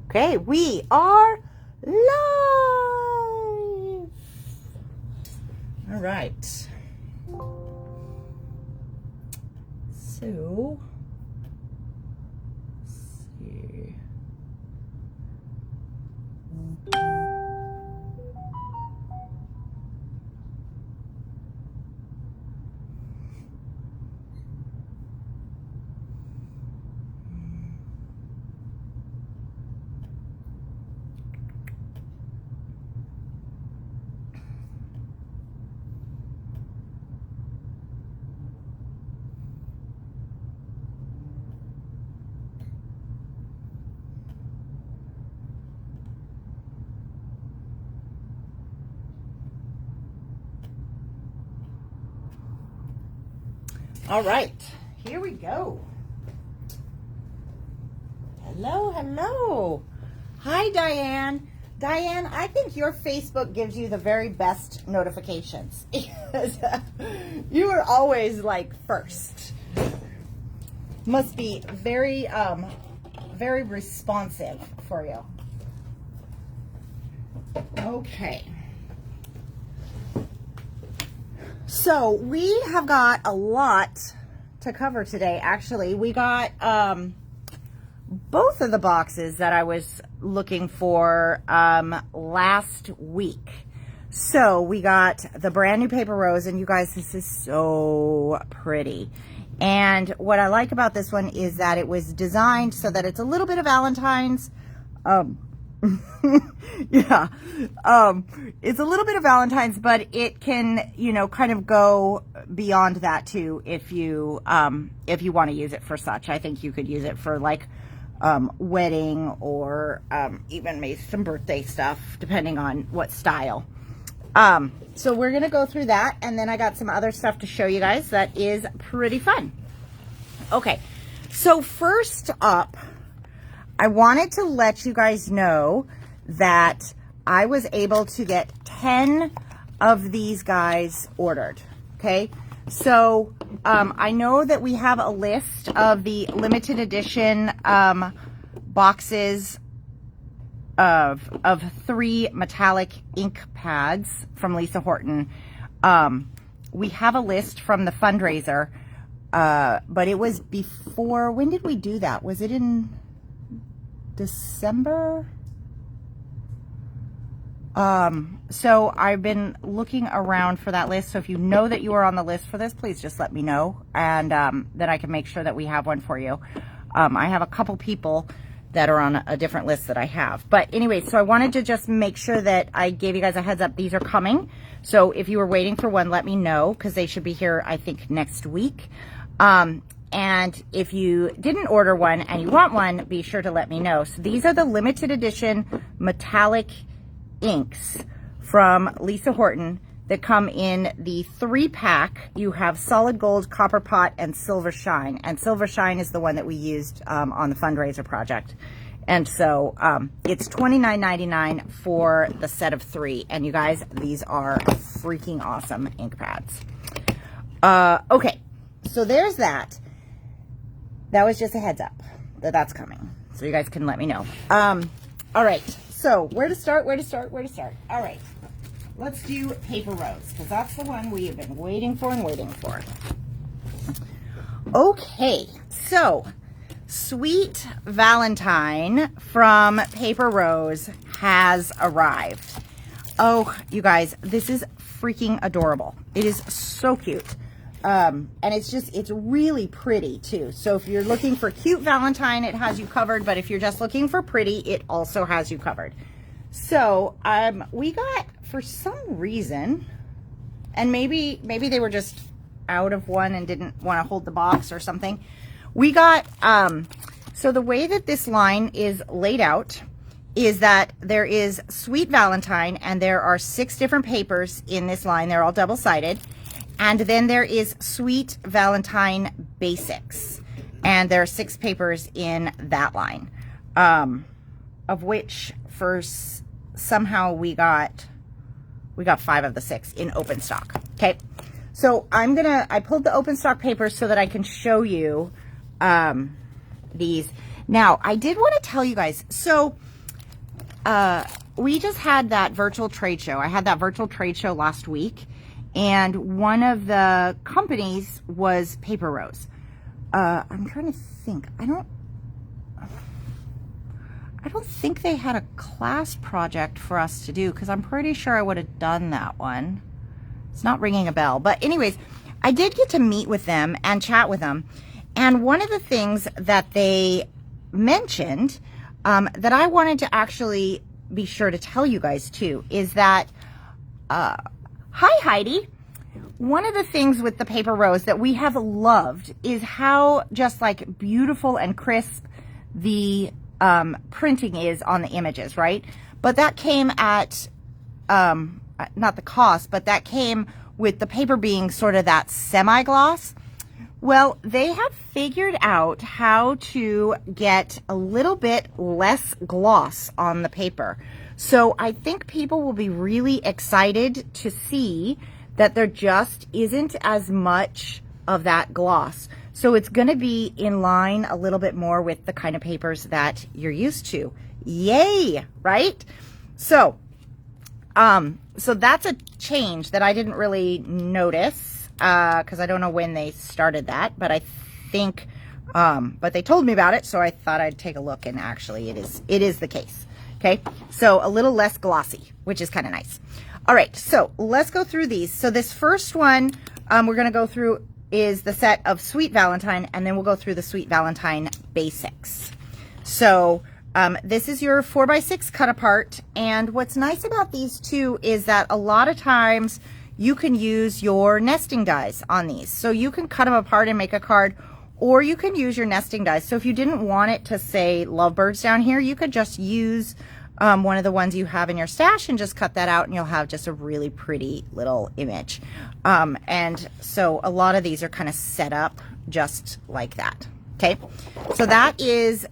Okay, we are live. All right. So, let's see. All right, here we go. Hello, hello. Hi, Diane. Diane, I think your Facebook gives you the very best notifications. You are always like first. Must be very, very responsive for you. Okay. So we have got a lot to cover today. Actually, we got both of the boxes that I was looking for last week. So we got the brand new paper rose, and you guys, this is so pretty. And what I like about this one is that it was designed so that it's a little bit of Valentine's. Yeah, it's a little bit of Valentine's, but it can, you know, kind of go beyond that too if you want to use it for such. I think you could use it for like wedding or even maybe some birthday stuff, depending on what style. So we're gonna go through that, and then I got some other stuff to show you guys that is pretty fun. Okay, so first up, I wanted to let you guys know that I was able to get 10 of these guys ordered, okay? So I know that we have a list of the limited edition boxes of 3 metallic ink pads from Lisa Horton. We have a list from the fundraiser, but it was before, when did we do that? Was it in December? So I've been looking around for that list. So if you know that you are on the list for this, please just let me know, and then I can make sure that we have one for you. I have a couple people that are on a different list that I have. But anyway, so I wanted to just make sure that I gave you guys a heads up. These are coming. So if you were waiting for one, let me know, because they should be here, I think, next week. And if you didn't order one and you want one, be sure to let me know. So these are the limited edition metallic inks from Lisa Horton that come in the 3-pack. You have solid gold, copper pot, and silver shine. And silver shine is the one that we used on the fundraiser project. And so it's $29.99 for the set of 3. And you guys, these are freaking awesome ink pads. Okay, so there's that. That was just a heads up that that's coming, so you guys can let me know. All right, so where to start? All right, let's do paper rose, because that's the one we have been waiting for and waiting for. Okay, so Sweet Valentine from Paper Rose has arrived. Oh, you guys, this is freaking adorable. It is so cute. And it's really pretty too. So if you're looking for cute Valentine, it has you covered. But if you're just looking for pretty, it also has you covered. So, we got, for some reason, and maybe they were just out of one and didn't want to hold the box or something. We got, so the way that this line is laid out is that there is Sweet Valentine, and there are 6 different papers in this line. They're all double-sided. And then there is Sweet Valentine Basics, and there are 6 papers in that line, of which somehow we got 5 of the 6 in open stock. Okay, so I pulled the open stock papers so that I can show you these. Now, I did want to tell you guys, so we just had that virtual trade show. I had that virtual trade show last week, and one of the companies was Paper Rose. I'm trying to think. I don't think they had a class project for us to do, because I'm pretty sure I would have done that one. It's not ringing a bell. But anyways, I did get to meet with them and chat with them. And one of the things that they mentioned that I wanted to actually be sure to tell you guys too is that, hi Heidi. One of the things with the Paper Rose that we have loved is how just like beautiful and crisp the printing is on the images, right? But that came at, not the cost, but that came with the paper being sort of that semi-gloss. Well, they have figured out how to get a little bit less gloss on the paper. So I think people will be really excited to see that there just isn't as much of that gloss. So it's going to be in line a little bit more with the kind of papers that you're used to. Yay, right? So, so that's a change that I didn't really notice, because I don't know when they started that, but I think, but they told me about it, so I thought I'd take a look, and actually it is the case. Okay, so a little less glossy, which is kind of nice. All right, so let's go through these. So this first one we're going to go through is the set of Sweet Valentine, and then we'll go through the Sweet Valentine Basics. So this is your 4x6 cut apart, and what's nice about these two is that a lot of times you can use your nesting dies on these. So you can cut them apart and make a card, or you can use your nesting dies. So if you didn't want it to say lovebirds down here, you could just use one of the ones you have in your stash and just cut that out, and you'll have just a really pretty little image. And so a lot of these are kind of set up just like that. Okay, so that is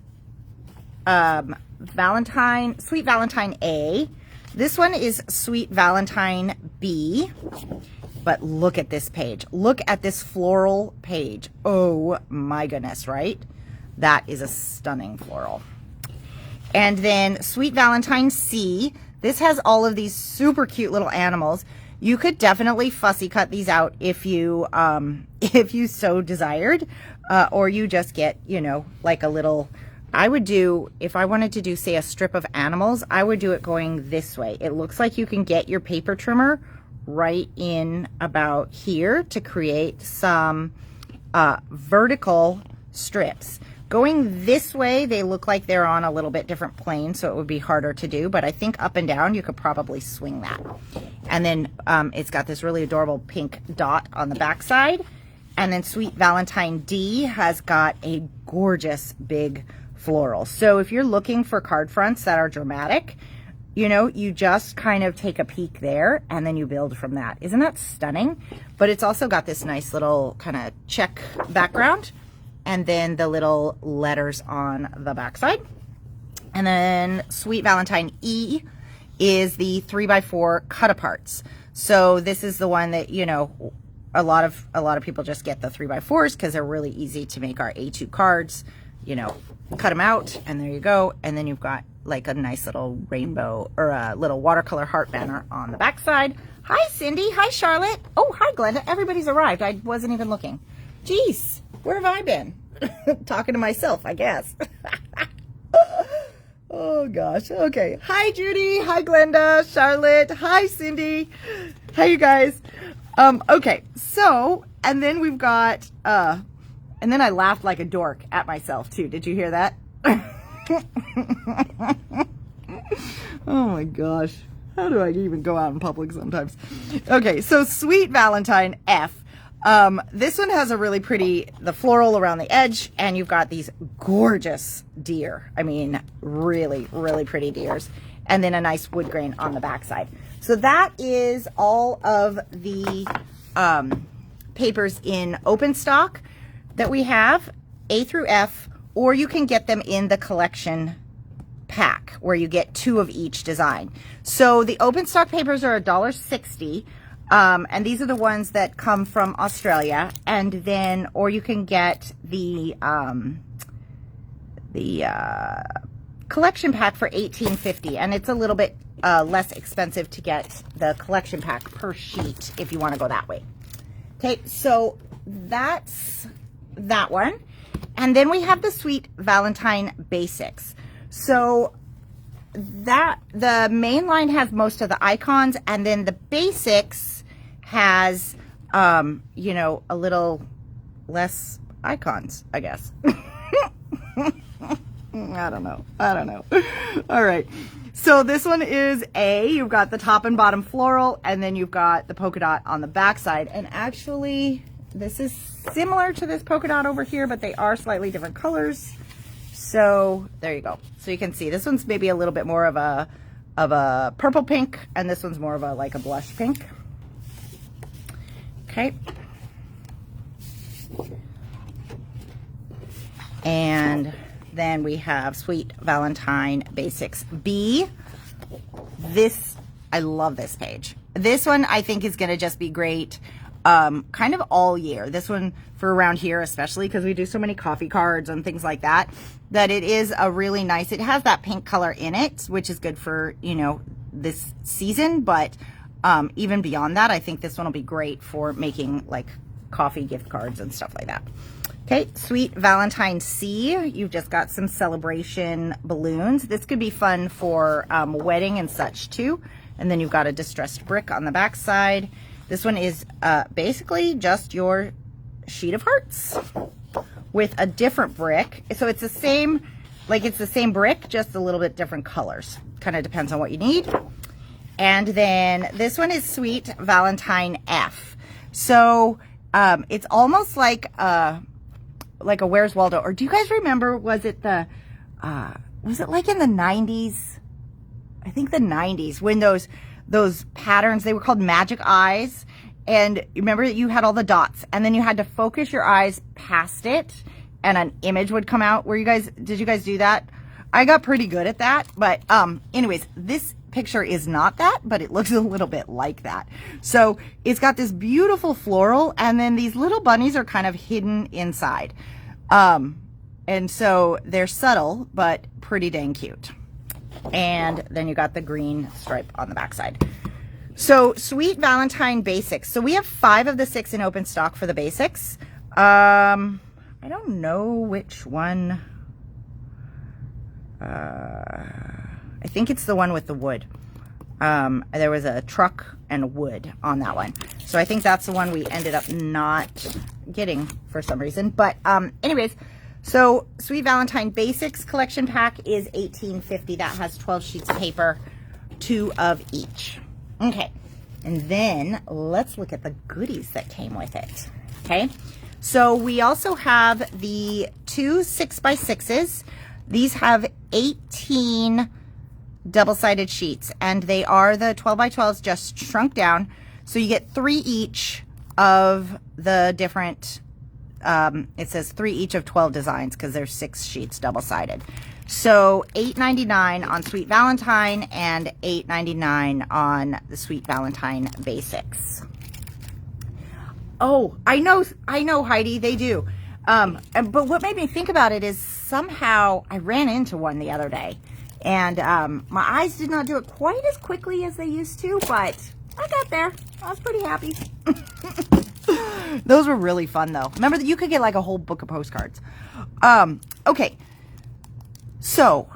Valentine, Sweet Valentine A. This one is Sweet Valentine B. But look at this page. Look at this floral page. Oh my goodness, right? That is a stunning floral. And then Sweet Valentine C. This has all of these super cute little animals. You could definitely fussy cut these out if you so desired, or you just get, you know, like a little. I would do, if I wanted to do, say, a strip of animals, I would do it going this way. It looks like you can get your paper trimmer right in about here to create some vertical strips. Going this way, they look like they're on a little bit different plane, so it would be harder to do, but I think up and down, you could probably swing that. And then it's got this really adorable pink dot on the back side. And then Sweet Valentine D has got a gorgeous big floral. So if you're looking for card fronts that are dramatic, you know, you just kind of take a peek there and then you build from that. Isn't that stunning? But it's also got this nice little kind of check background, and then the little letters on the backside. And then Sweet Valentine E is the 3x4 cut aparts. So this is the one that, you know, a lot of people just get the 3x4s because they're really easy to make our A2 cards. You know, cut them out, and there you go. And then you've got like a nice little rainbow or a little watercolor heart banner on the back side. Hi, Cindy. Hi, Charlotte. Oh, hi, Glenda. Everybody's arrived. I wasn't even looking. Jeez, where have I been? Talking to myself, I guess. Oh, gosh. Okay. Hi, Judy. Hi, Glenda. Charlotte. Hi, Cindy. Hi, you guys. Okay. So, and then we've got, and then I laughed like a dork at myself, too. Did you hear that? Oh, my gosh. How do I even go out in public sometimes? Okay, so Sweet Valentine F. This one has a really pretty, the floral around the edge, and you've got these gorgeous deer. I mean, really, really pretty deers. And then a nice wood grain on the backside. So that is all of the papers in open stock that we have, A through F, or you can get them in the collection pack where you get 2 of each design. So the open stock papers are $1.60, and these are the ones that come from Australia. And then, or you can get the collection pack for $18.50, and it's a little bit less expensive to get the collection pack per sheet if you want to go that way. Okay, so that's that one. And then we have the Sweet Valentine Basics. So that the main line has most of the icons, and then the Basics has you know, a little less icons, I guess. I don't know. All right. So this one is you've got the top and bottom floral, and then you've got the polka dot on the back side. And actually, this is similar to this polka dot over here, but they are slightly different colors. So there you go. So you can see this one's maybe a little bit more of a purple pink, and this one's more of like a blush pink. Okay. And then we have Sweet Valentine Basics B. I love this page. This one I think is going to just be great kind of all year. This one for around here, especially because we do so many coffee cards and things like that, that it is a really nice, it has that pink color in it, which is good for, you know, this season. But even beyond that, I think this one will be great for making like coffee gift cards and stuff like that. Okay, Sweet Valentine C. You've just got some celebration balloons. This could be fun for wedding and such too. And then you've got a distressed brick on the back side. This one is basically just your sheet of hearts with a different brick. So it's the same, like it's the same brick, just a little bit different colors. Kind of depends on what you need. And then this one is Sweet Valentine F. So it's almost like a Where's Waldo, or do you guys remember, was it like in the 90s? I think the 90s, when those patterns, they were called magic eyes, and you remember that you had all the dots, and then you had to focus your eyes past it, and an image would come out. Did you guys do that? I got pretty good at that, but anyways, this picture is not that, but it looks a little bit like that. So it's got this beautiful floral, and then these little bunnies are kind of hidden inside. And so they're subtle, but pretty dang cute. And then you got the green stripe on the backside. So Sweet Valentine Basics. So we have 5 of the 6 in open stock for the basics. I don't know which one. I think it's the one with the wood. There was a truck and wood on that one. So I think that's the one we ended up not getting for some reason. But anyways, so Sweet Valentine Basics collection pack is $18.50. That has 12 sheets of paper, 2 of each. Okay, and then let's look at the goodies that came with it. Okay, so we also have the 2 6x6s. These have 18 double-sided sheets, and they are the 12x12s just shrunk down. So you get 3 each of the different, it says 3 each of 12 designs because there's 6 sheets double-sided. So $8.99 on Sweet Valentine and $8.99 on the Sweet Valentine Basics. Oh, I know, Heidi, they do. But what made me think about it is somehow I ran into one the other day, and my eyes did not do it quite as quickly as they used to, but I got there. I was pretty happy. Those were really fun, though. Remember that you could get like a whole book of postcards. Okay. So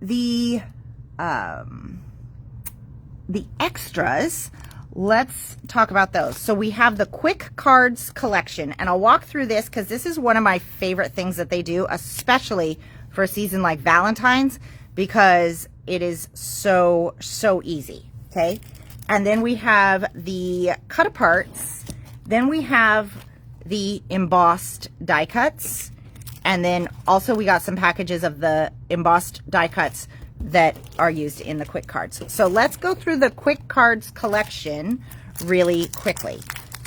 the extras, let's talk about those. So we have the Quick Cards collection, and I'll walk through this because this is one of my favorite things that they do, especially for a season like Valentine's, because it is so easy. Okay. And then we have the cut aparts. Then we have the embossed die cuts. And then also we got some packages of the embossed die cuts that are used in the Quick Cards. So let's go through the Quick Cards collection really quickly.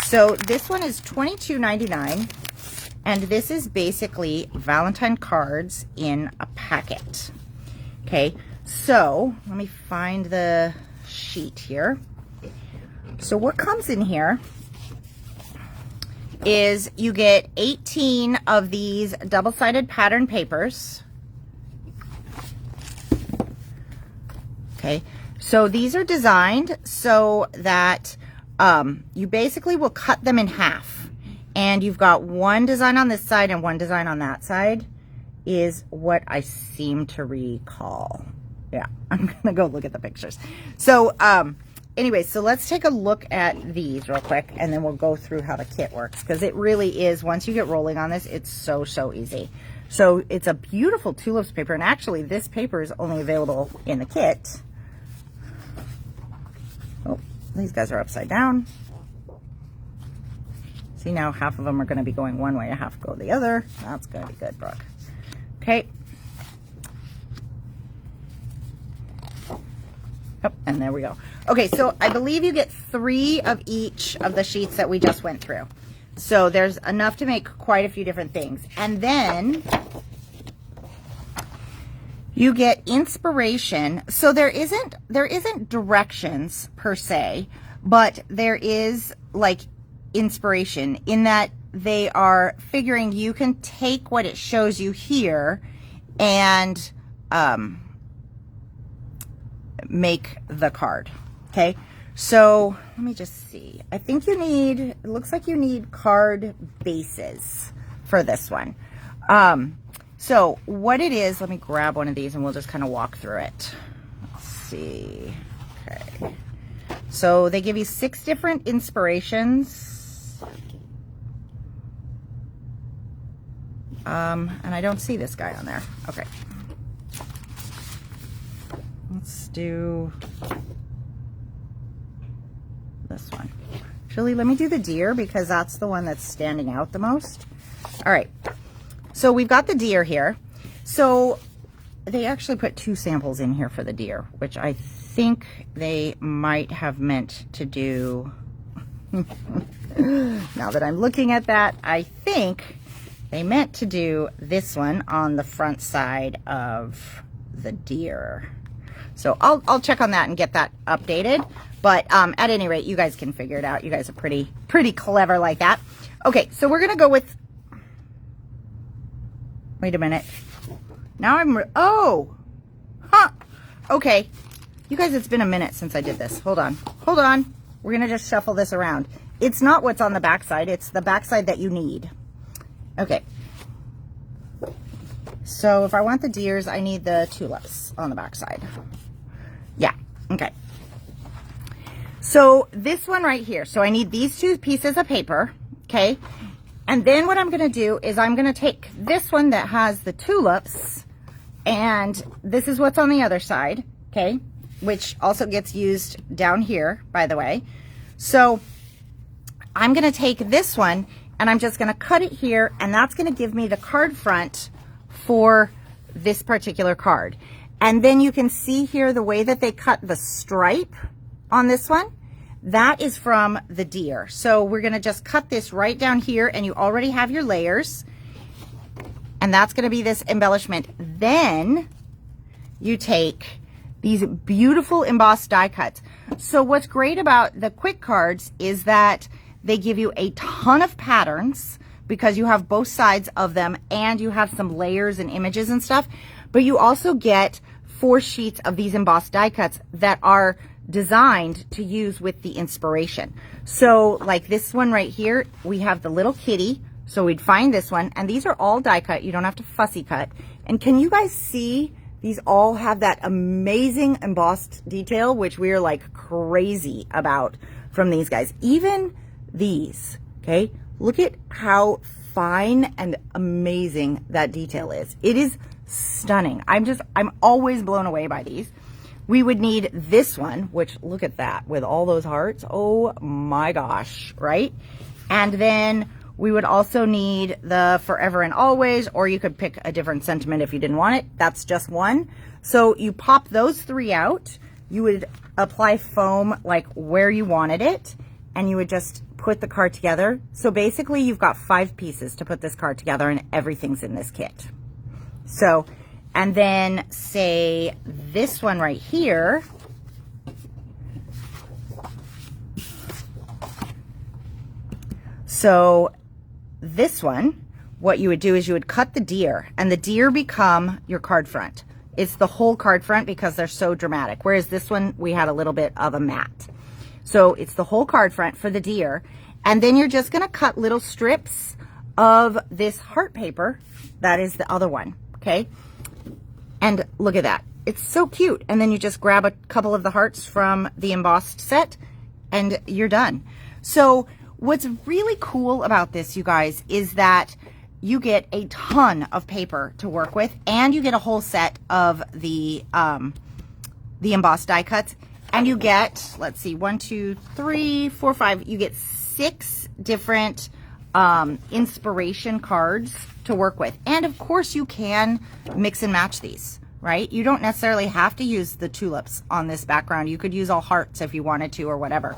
So this one is $22.99, and this is basically Valentine cards in a packet. Okay, so let me find the sheet here. So what comes in here is you get 18 of these double-sided pattern papers. Okay, so these are designed so that you basically will cut them in half. And you've got one design on this side and one design on that side, is what I seem to recall. Yeah, I'm gonna go look at the pictures. So anyway, so let's take a look at these real quick, and then we'll go through how the kit works, because it really is, once you get rolling on this, it's so easy. So it's a beautiful tulips paper, and actually this paper is only available in the kit. Oh, these guys are upside down. See, now half of them are going to be going one way, half go the other. That's going to be good, Brooke. Okay. Oh, and there we go. Okay, so I believe you get 3 of each of the sheets that we just went through. So there's enough to make quite a few different things. And then you get inspiration. So there isn't directions per se, but there is like inspiration in that they are figuring you can take what it shows you here and make the card. Okay, so let me just see. I think you need, it looks like you need card bases for this one. So what it is, let me grab one of these and we'll just kind of walk through it. Let's see. Okay, so they give you 6 different inspirations. And I don't see this guy on there. Okay. Let's do this one. Actually, let me do the deer because that's the one that's standing out the most. All right. So we've got the deer here. So they actually put 2 samples in here for the deer, which I think they might have meant to do. Now that I'm looking at that, I think they meant to do this one on the front side of the deer. So I'll check on that and get that updated. But at any rate, you guys can figure it out. You guys are pretty clever like that. Okay, so we're going to go with, wait a minute. Now oh, huh. Okay. You guys, it's been a minute since I did this. Hold on. We're going to just shuffle this around. It's not what's on the backside. It's the backside that you need. Okay. So if I want the deers, I need the tulips on the backside. Yeah. Okay. So this one right here. So I need these 2 pieces of paper. Okay. And then what I'm going to do is I'm going to take this one that has the tulips, and this is what's on the other side. Okay. Which also gets used down here, by the way. So I'm going to take this one and I'm just going to cut it here, and that's going to give me the card front for this particular card. And then you can see here the way that they cut the stripe on this one. That is from the deer. So we're going to just cut this right down here, and you already have your layers. And that's going to be this embellishment. Then you take these beautiful embossed die cuts. So what's great about the quick cards is that they give you a ton of patterns because you have both sides of them, and you have some layers and images and stuff. But you also get 4 sheets of these embossed die cuts that are designed to use with the inspiration. So like this one right here, we have the little kitty. So we'd find this one, and these are all die cut. You don't have to fussy cut. And can you guys see these all have that amazing embossed detail, which we are like crazy about from these guys. Even these, okay? Look at how fine and amazing that detail is. It is stunning. I'm always blown away by these. We would need this one, which look at that with all those hearts. Oh my gosh, right? And then we would also need the Forever and Always, or you could pick a different sentiment if you didn't want it. That's just one. So you pop those 3 out. You would apply foam like where you wanted it, and you would just put the card together. So basically you've got 5 pieces to put this card together, and everything's in this kit. So, and then say this one right here, so this one, what you would do is you would cut the deer, and the deer become your card front. It's the whole card front because they're so dramatic. Whereas this one, we had a little bit of a matte. So it's the whole card front for the deer. And then you're just going to cut little strips of this heart paper. That is the other one, okay? And look at that. It's so cute. And then you just grab a couple of the hearts from the embossed set and you're done. So what's really cool about this, you guys, is that you get a ton of paper to work with, and you get a whole set of the embossed die cuts, and you get, let's see, 1, 2, 3, 4, 5, you get 6 different inspiration cards to work with. And of course you can mix and match these, right? You don't necessarily have to use the tulips on this background. You could use all hearts if you wanted to or whatever.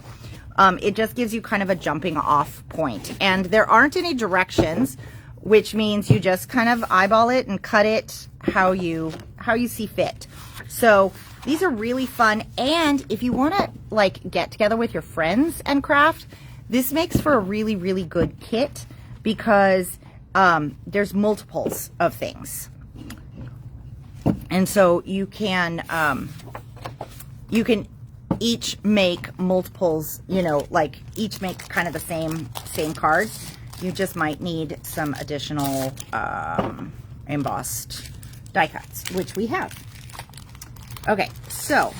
It just gives you kind of a jumping off point. And there aren't any directions, which means you just kind of eyeball it and cut it how you see fit. So these are really fun. And if you want to like get together with your friends and craft, this makes for a really, really good kit because there's multiples of things. And so you can each make multiples, you know, like each make kind of the same cards. You just might need some additional embossed die cuts, which we have. Okay, so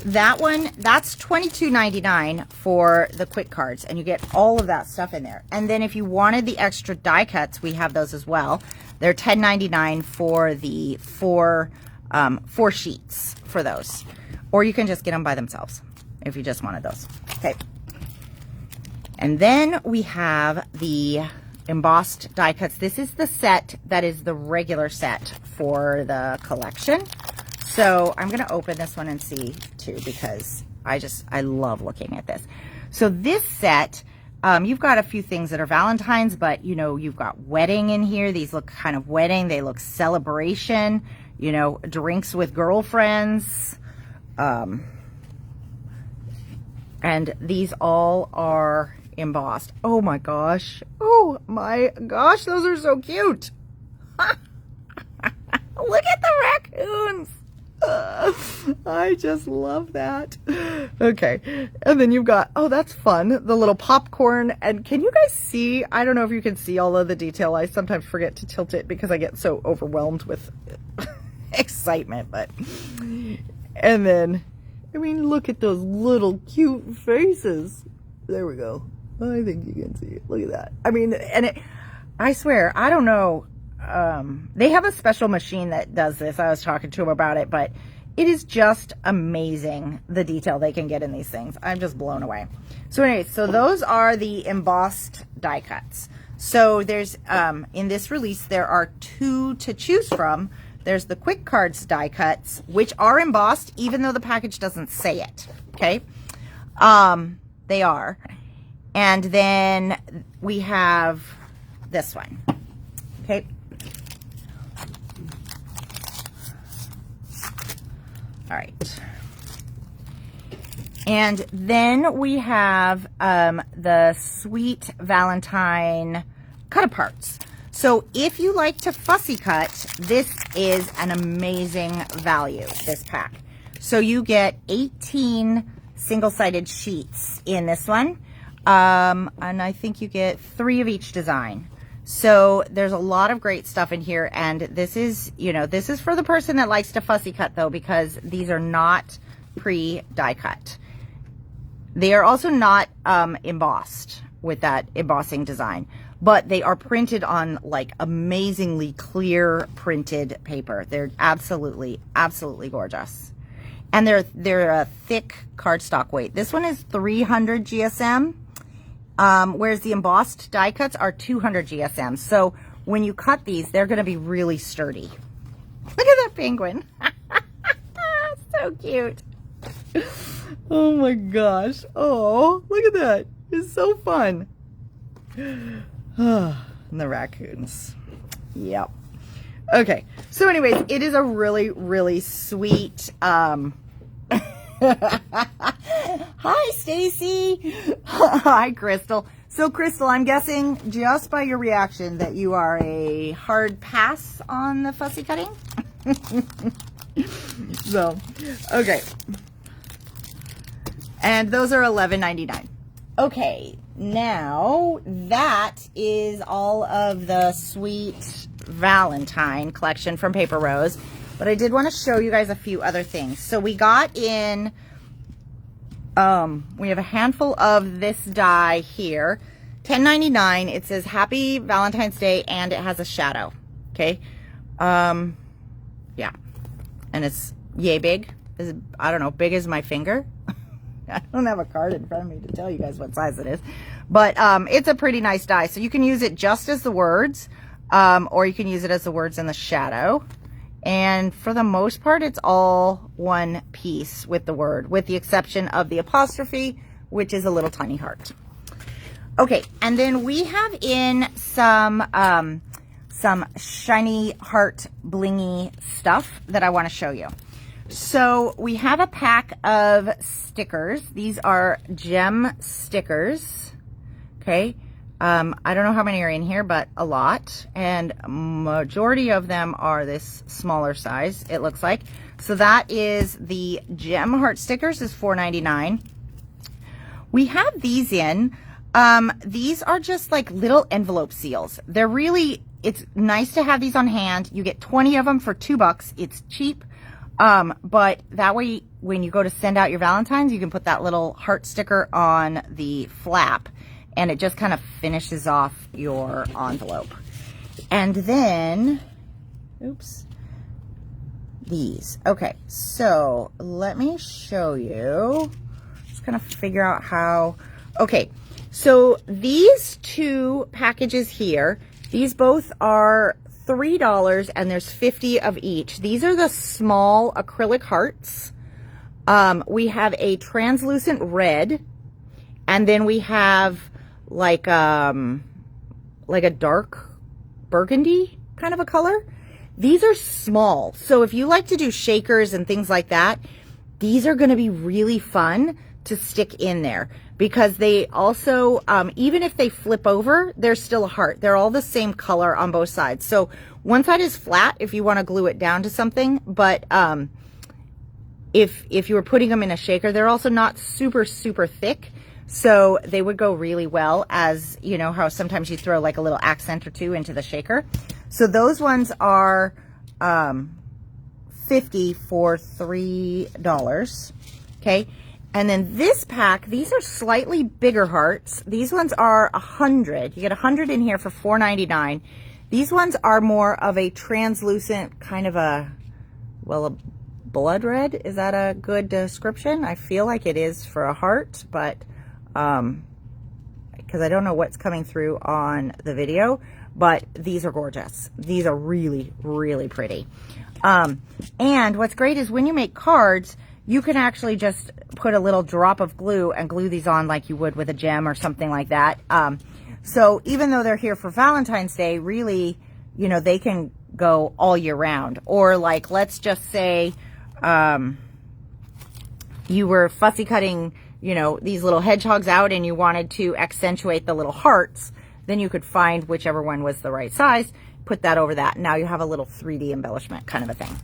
that one, that's $22.99 for the quick cards, and you get all of that stuff in there. And then if you wanted the extra die cuts, we have those as well. They're $10.99 for the four sheets for those. Or you can just get them by themselves if you just wanted those. Okay. And then we have the embossed die cuts. This is the set that is the regular set for the collection. So I'm going to open this one and see too, because I love looking at this. So this set, you've got a few things that are Valentine's, but you know, you've got wedding in here. These look kind of wedding. They look celebration, you know, drinks with girlfriends. And these all are embossed. Oh my gosh. Oh my gosh. Those are so cute. Look at the raccoons. I just love that. Okay. And then you've got, oh, that's fun. The little popcorn. And can you guys see? I don't know if you can see all of the detail. I sometimes forget to tilt it because I get so overwhelmed with excitement. But, and then, I mean, look at those little cute faces. There we go. I think you can see it. Look at that. I mean, and it, I swear, I don't know. They have a special machine that does this. I was talking to him about it, but it is just amazing the detail they can get in these things. I'm just blown away. So anyways, so those are the embossed die cuts. So there's, in this release, there are 2 to choose from. There's the quick cards die cuts, which are embossed, even though the package doesn't say it. Okay. They are. And then we have this one. Okay. All right. And then we have the Sweet Valentine cut-aparts. So if you like to fussy cut, this is an amazing value, this pack. So you get 18 single-sided sheets in this one. And I think you get 3 of each design. So there's a lot of great stuff in here. And this is, you know, this is for the person that likes to fussy cut though, because these are not pre-die cut. They are also not embossed with that embossing design, but they are printed on like amazingly clear printed paper. They're absolutely, absolutely gorgeous. And they're a thick cardstock weight. This one is 300 GSM. Whereas the embossed die cuts are 200 GSM. So when you cut these, they're going to be really sturdy. Look at that penguin. So cute. Oh my gosh. Oh, look at that. It's so fun. And the raccoons. Yep. Okay. So anyways, it is a really, really sweet, Hi, Stacy. Hi, Crystal. So Crystal, I'm guessing just by your reaction that you are a hard pass on the fussy cutting. So, okay. And those are $11.99. Okay, now that is all of the Sweet Valentine collection from Paper Rose. But I did want to show you guys a few other things. So we got in, we have a handful of this die here. $10.99. It says Happy Valentine's Day and it has a shadow. Okay. Yeah. And it's yay big. I don't know, big as my finger. I don't have a card in front of me to tell you guys what size it is. But it's a pretty nice die. So you can use it just as the words, or you can use it as the words in the shadow. And for the most part, it's all one piece with the word, with the exception of the apostrophe, which is a little tiny heart. Okay, and then we have in some shiny heart blingy stuff that I want to show you. So we have a pack of stickers. These are gem stickers. Okay. I don't know how many are in here, but a lot. And majority of them are this smaller size, it looks like. So that is the gem heart stickers is $4.99. We have these in. These are just like little envelope seals. They're really, it's nice to have these on hand. You get 20 of them for $2. It's cheap. But that way, when you go to send out your Valentines, you can put that little heart sticker on the flap and it just kind of finishes off your envelope. And then, oops, these. Okay, so let me show you. Just kind of figure out how, okay. So these two packages here, these both are $3 and there's 50 of each. These are the small acrylic hearts. We have a translucent red, and then we have like a dark burgundy kind of a color. These are small. So if you like to do shakers and things like that, these are going to be really fun to stick in there because they also, even if they flip over, they're still a heart. They're all the same color on both sides. So one side is flat if you want to glue it down to something, but if you were putting them in a shaker, they're also not super, super thick. So they would go really well as, you know, how sometimes you throw like a little accent or two into the shaker. So those ones are 50 for $3. Okay. And then this pack, these are slightly bigger hearts. These ones are 100. You get 100 in here for $4.99. These ones are more of a translucent kind of a, well, a blood red. Is that a good description? I feel like it is for a heart, but because I don't know what's coming through on the video, but these are gorgeous. These are really, really pretty. And what's great is when you make cards, you can actually just put a little drop of glue and glue these on like you would with a gem or something like that. So even though they're here for Valentine's Day, really, you know, they can go all year round. Or like, let's just say you were fussy cutting, you know, these little hedgehogs out and you wanted to accentuate the little hearts, then you could find whichever one was the right size, put that over that. Now you have a little 3D embellishment kind of a thing.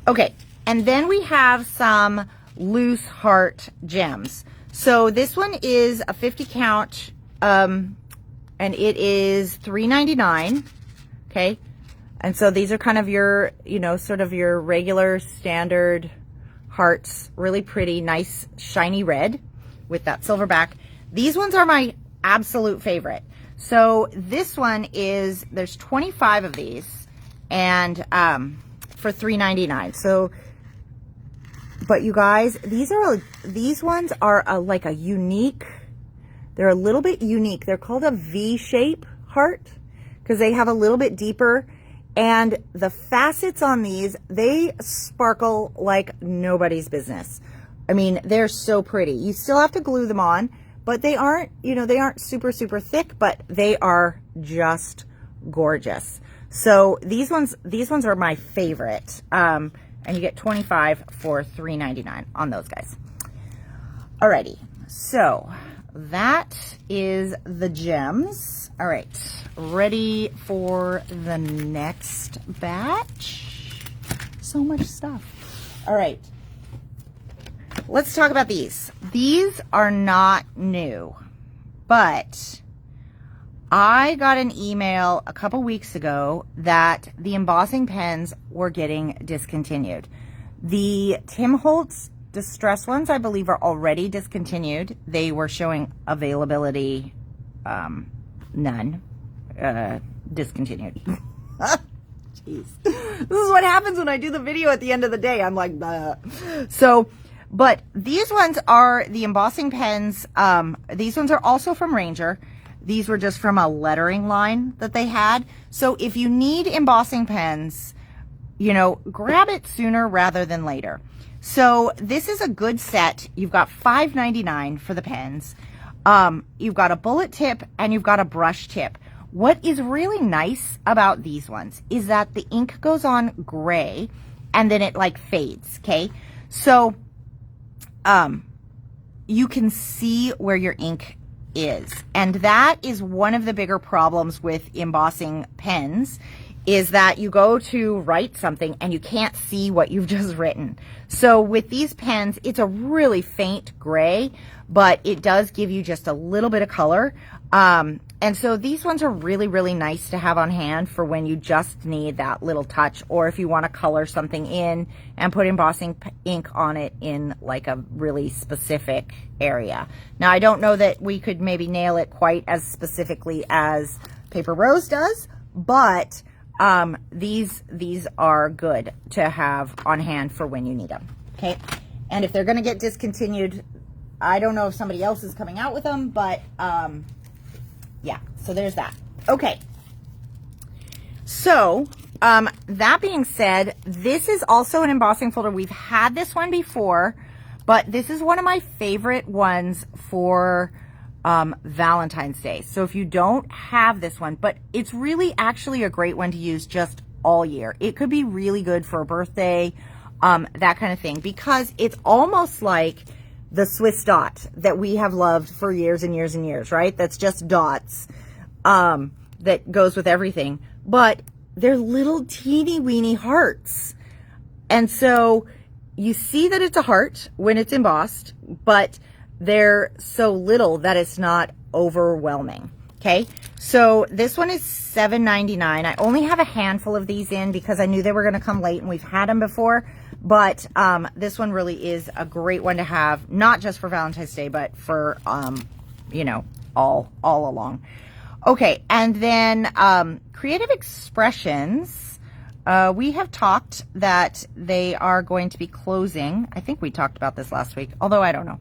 Okay, and then we have some loose heart gems. So this one is a 50 count, and it is $3.99, okay? And so these are kind of your, you know, sort of your regular standard hearts, really pretty, nice, shiny red with that silver back. These ones are my absolute favorite. So this one is, there's 25 of these, and for $3.99. So, but you guys, these ones are like a unique, they're a little bit unique. They're called a V-shape heart because they have a little bit deeper, and the facets on these, they sparkle like nobody's business. I mean, they're so pretty. You still have to glue them on, but they aren't, you know, they aren't super, super thick, but they are just gorgeous. So these ones are my favorite. And you get 25 for $3.99 on those guys. Alrighty. So that is the gems. All right, ready for the next batch. So much stuff. All right, let's talk about these. These are not new, but I got an email a couple weeks ago that the embossing pens were getting discontinued. The Tim Holtz Distress ones, I believe, are already discontinued. They were showing availability, none, discontinued. Jeez. This is what happens when I do the video at the end of the day. I'm like, bleh. So, but these ones are the embossing pens. These ones are also from Ranger. These were just from a lettering line that they had. So if you need embossing pens, you know, grab it sooner rather than later. So this is a good set. You've got $5.99 for the pens. You've got a bullet tip and you've got a brush tip. What is really nice about these ones is that the ink goes on gray and then it like fades, okay? So you can see where your ink is. And that is one of the bigger problems with embossing pens, is that you go to write something and you can't see what you've just written. So with these pens, it's a really faint gray, but it does give you just a little bit of color. And so these ones are really, really nice to have on hand for when you just need that little touch, or if you want to color something in and put embossing ink on it in like a really specific area. Now, I don't know that we could maybe nail it quite as specifically as Paper Rose does, but these are good to have on hand for when you need them, okay? And if they're going to get discontinued, I don't know if somebody else is coming out with them, but yeah, so there's that. Okay, so that being said, this is also an embossing folder. We've had this one before, but this is one of my favorite ones for Valentine's Day. So if you don't have this one, but it's really actually a great one to use just all year. It could be really good for a birthday, that kind of thing, because it's almost like the Swiss dot that we have loved for years and years and years, right? That's just dots that goes with everything, but they're little teeny weeny hearts. And so you see that it's a heart when it's embossed, but they're so little that it's not overwhelming. Okay, so this one is $7.99. I only have a handful of these in because I knew they were going to come late, and we've had them before. But this one really is a great one to have, not just for Valentine's Day, but for you know, all along. Okay, and then Creative Expressions. We have talked that they are going to be closing. I think we talked about this last week, although I don't know.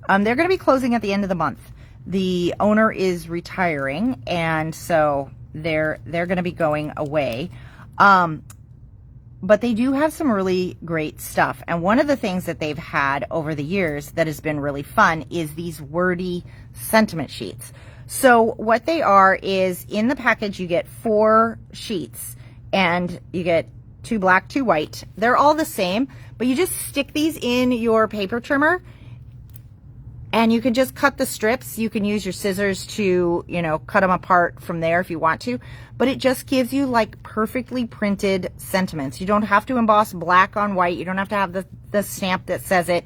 They're going to be closing at the end of the month. The owner is retiring, and so they're going to be going away. But they do have some really great stuff. And one of the things that they've had over the years that has been really fun is these wordy sentiment sheets. So what they are is, in the package you get 4 sheets, and you get 2 black, 2 white. They're all the same, but you just stick these in your paper trimmer, and you can just cut the strips. You can use your scissors to, you know, cut them apart from there if you want to. But it just gives you like perfectly printed sentiments. You don't have to emboss black on white. You don't have to have the stamp that says it.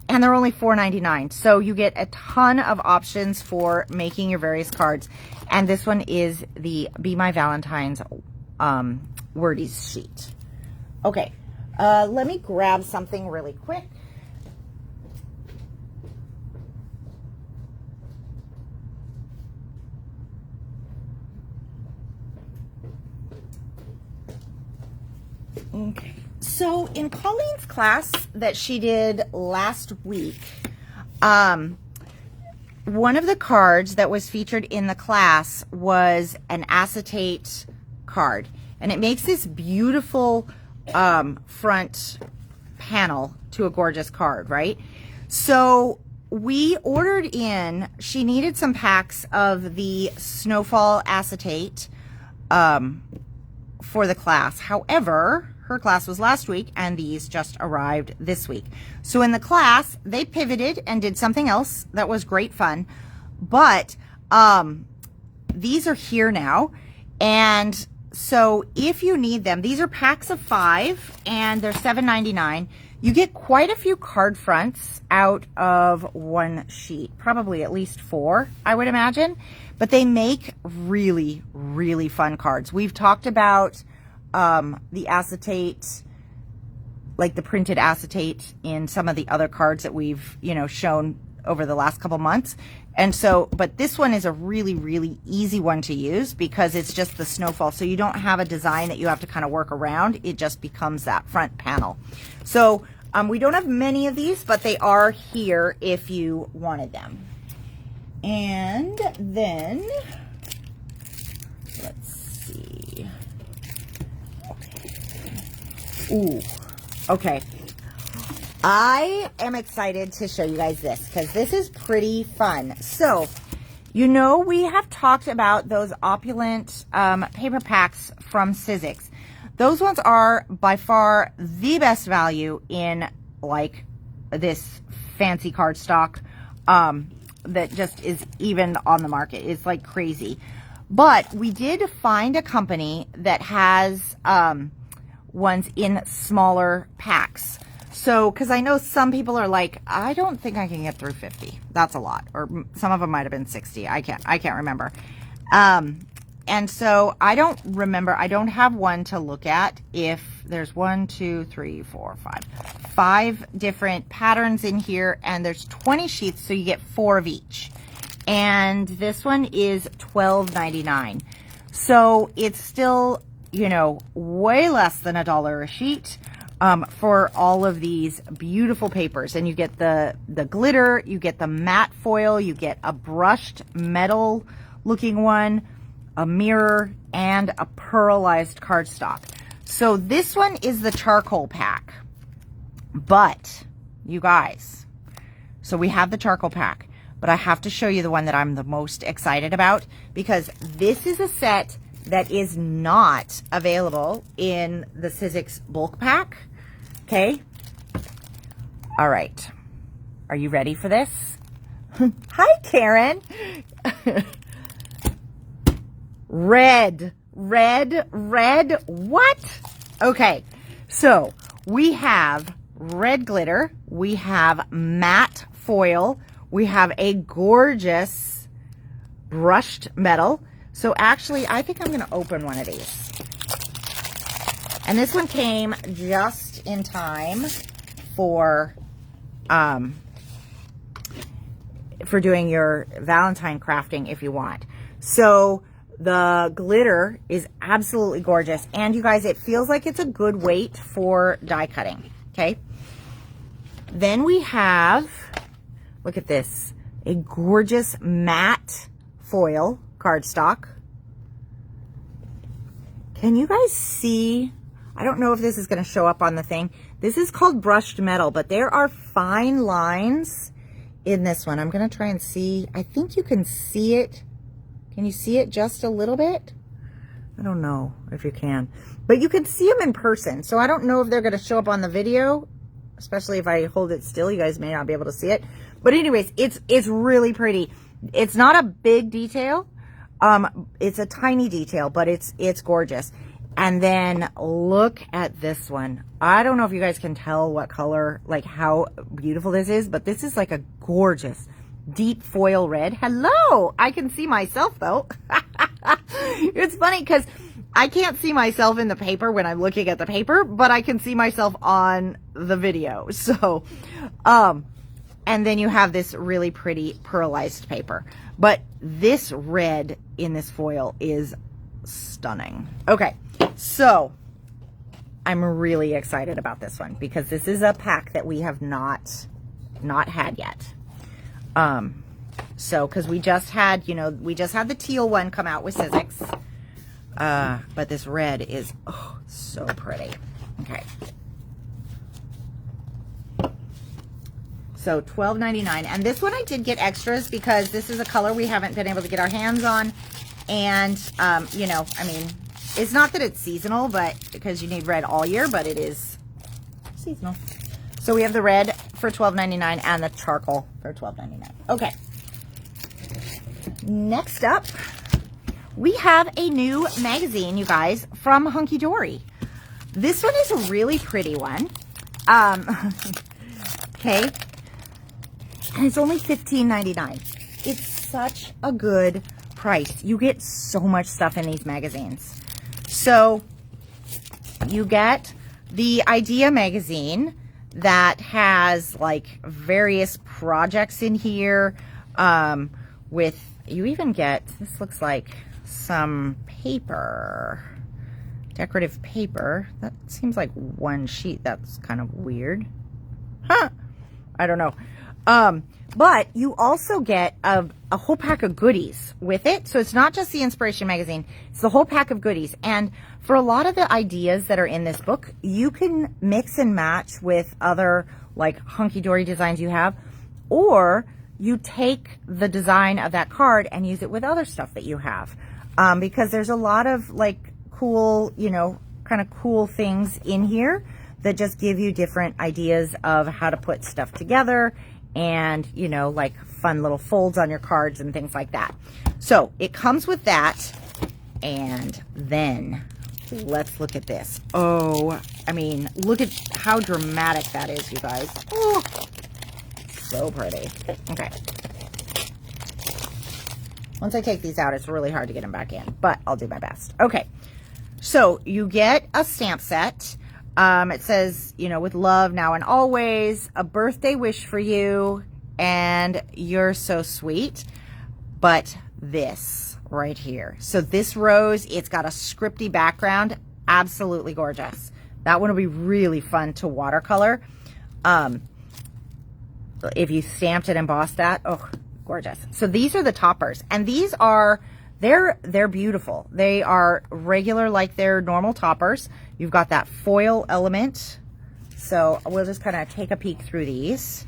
And they're only $4.99. So you get a ton of options for making your various cards. And this one is the Be My Valentine's Wordies sheet. Okay, let me grab something really quick. Okay, so in Colleen's class that she did last week, one of the cards that was featured in the class was an acetate card, and it makes this beautiful front panel to a gorgeous card, right? So we ordered in, she needed some packs of the Snowfall acetate for the class. However, her class was last week, and these just arrived this week. So in the class, they pivoted and did something else that was great fun. But these are here now. And so if you need them, these are packs of 5 and they're $7.99. You get quite a few card fronts out of one sheet, probably at least 4, I would imagine. But they make really, really fun cards. We've talked about the acetate, like the printed acetate in some of the other cards that we've, you know, shown over the last couple months. And so, but this one is a really, really easy one to use because it's just the snowfall. So you don't have a design that you have to kind of work around. It just becomes that front panel. So we don't have many of these, but they are here if you wanted them. And then, let's see. Okay. Ooh, okay. I am excited to show you guys this because this is pretty fun. So, you know, we have talked about those opulent paper packs from Sizzix. Those ones are by far the best value in like this fancy cardstock that just is even on the market. It's like crazy. But we did find a company that has ones in smaller packs. So, because I know some people are like, I don't think I can get through 50. That's a lot. Or some of them might have been 60. I can't remember. And so I don't remember. I don't have one to look at. If there's 1, 2, 3, 4, 5 different patterns in here, and there's 20 sheets, so you get 4 of each. And this one is $12.99. So it's still, you know, way less than $1 a sheet. For all of these beautiful papers. And you get the glitter, you get the matte foil, you get a brushed metal looking one, a mirror, and a pearlized cardstock. So this one is the charcoal pack. But, you guys, so we have the charcoal pack, but I have to show you the one that I'm the most excited about because this is a set that is not available in the Sizzix bulk pack. Okay. All right. Are you ready for this? Hi, Karen. Red. What? Okay. So we have red glitter. We have matte foil. We have a gorgeous brushed metal. So actually, I think I'm going to open one of these. And this one came just in time for doing your Valentine crafting if you want. So the glitter is absolutely gorgeous. And you guys, it feels like it's a good weight for die cutting. Okay. Then we have, look at this, a gorgeous matte foil cardstock. Can you guys see? I don't know if this is going to show up on the thing. This is called brushed metal, but there are fine lines in this one. I'm going to try and see. I think you can see it. Can you see it just a little bit? I don't know if you can, but you can see them in person. So I don't know if they're going to show up on the video, especially if I hold it still. You guys may not be able to see it. But anyways, it's really pretty. It's not a big detail. It's a tiny detail, but it's gorgeous. And then look at this one. I don't know if you guys can tell what color, like how beautiful this is, but this is like a gorgeous deep foil red. Hello! I can see myself though. It's funny because I can't see myself in the paper when I'm looking at the paper, but I can see myself on the video. So, and then you have this really pretty pearlized paper. But this red in this foil is stunning. Okay, so I'm really excited about this one because this is a pack that we have not had yet. So, because we just had, we just had the teal one come out with Sizzix. But this red is, oh, so pretty. Okay. So $12.99. And this one I did get extras because this is a color we haven't been able to get our hands on. And, I mean, it's not that it's seasonal, but because you need red all year, but it is seasonal. So we have the red for $12.99 and the charcoal for $12.99. Okay. Next up, we have a new magazine, you guys, from HunkyDory. This one is a really pretty one. Okay. And it's only $15.99. It's such a good price. You get so much stuff in these magazines. So you get the Idea magazine that has like various projects in here, with, you even get, this looks like some paper, decorative paper. That seems like one sheet. That's kind of weird. Huh? I don't know. But you also get a whole pack of goodies with it. So it's not just the inspiration magazine, it's the whole pack of goodies. And for a lot of the ideas that are in this book, you can mix and match with other like HunkyDory designs you have, or you take the design of that card and use it with other stuff that you have. Because there's a lot of like cool, you know, kind of cool things in here that just give you different ideas of how to put stuff together, and, you know, like fun little folds on your cards and things like that. So it comes with that. And then let's look at this. Oh, I mean, look at how dramatic that is, you guys. Oh, so pretty. Okay. Once I take these out, it's really hard to get them back in, but I'll do my best. Okay. So you get a stamp set. It says, you know, with love now and always, a birthday wish for you, and you're so sweet. But this right here. So this rose, it's got a scripty background. Absolutely gorgeous. That one will be really fun to watercolor. If you stamped and embossed that, oh, gorgeous. So these are the toppers, and these are, they're beautiful. They are regular like their normal toppers. You've got that foil element. So we'll just kind of take a peek through these.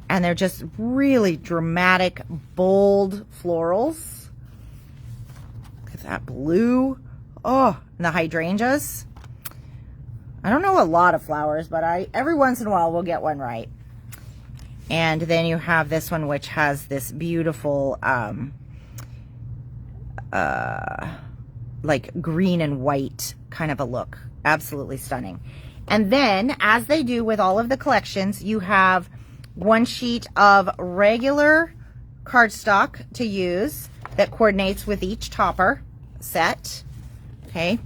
And they're just really dramatic, bold florals. Look at that blue. Oh, and the hydrangeas. I don't know a lot of flowers, but every once in a while we'll get one right. And then you have this one, which has this beautiful, like green and white kind of a look. Absolutely stunning. And then, as they do with all of the collections, you have one sheet of regular cardstock to use that coordinates with each topper set. Okay.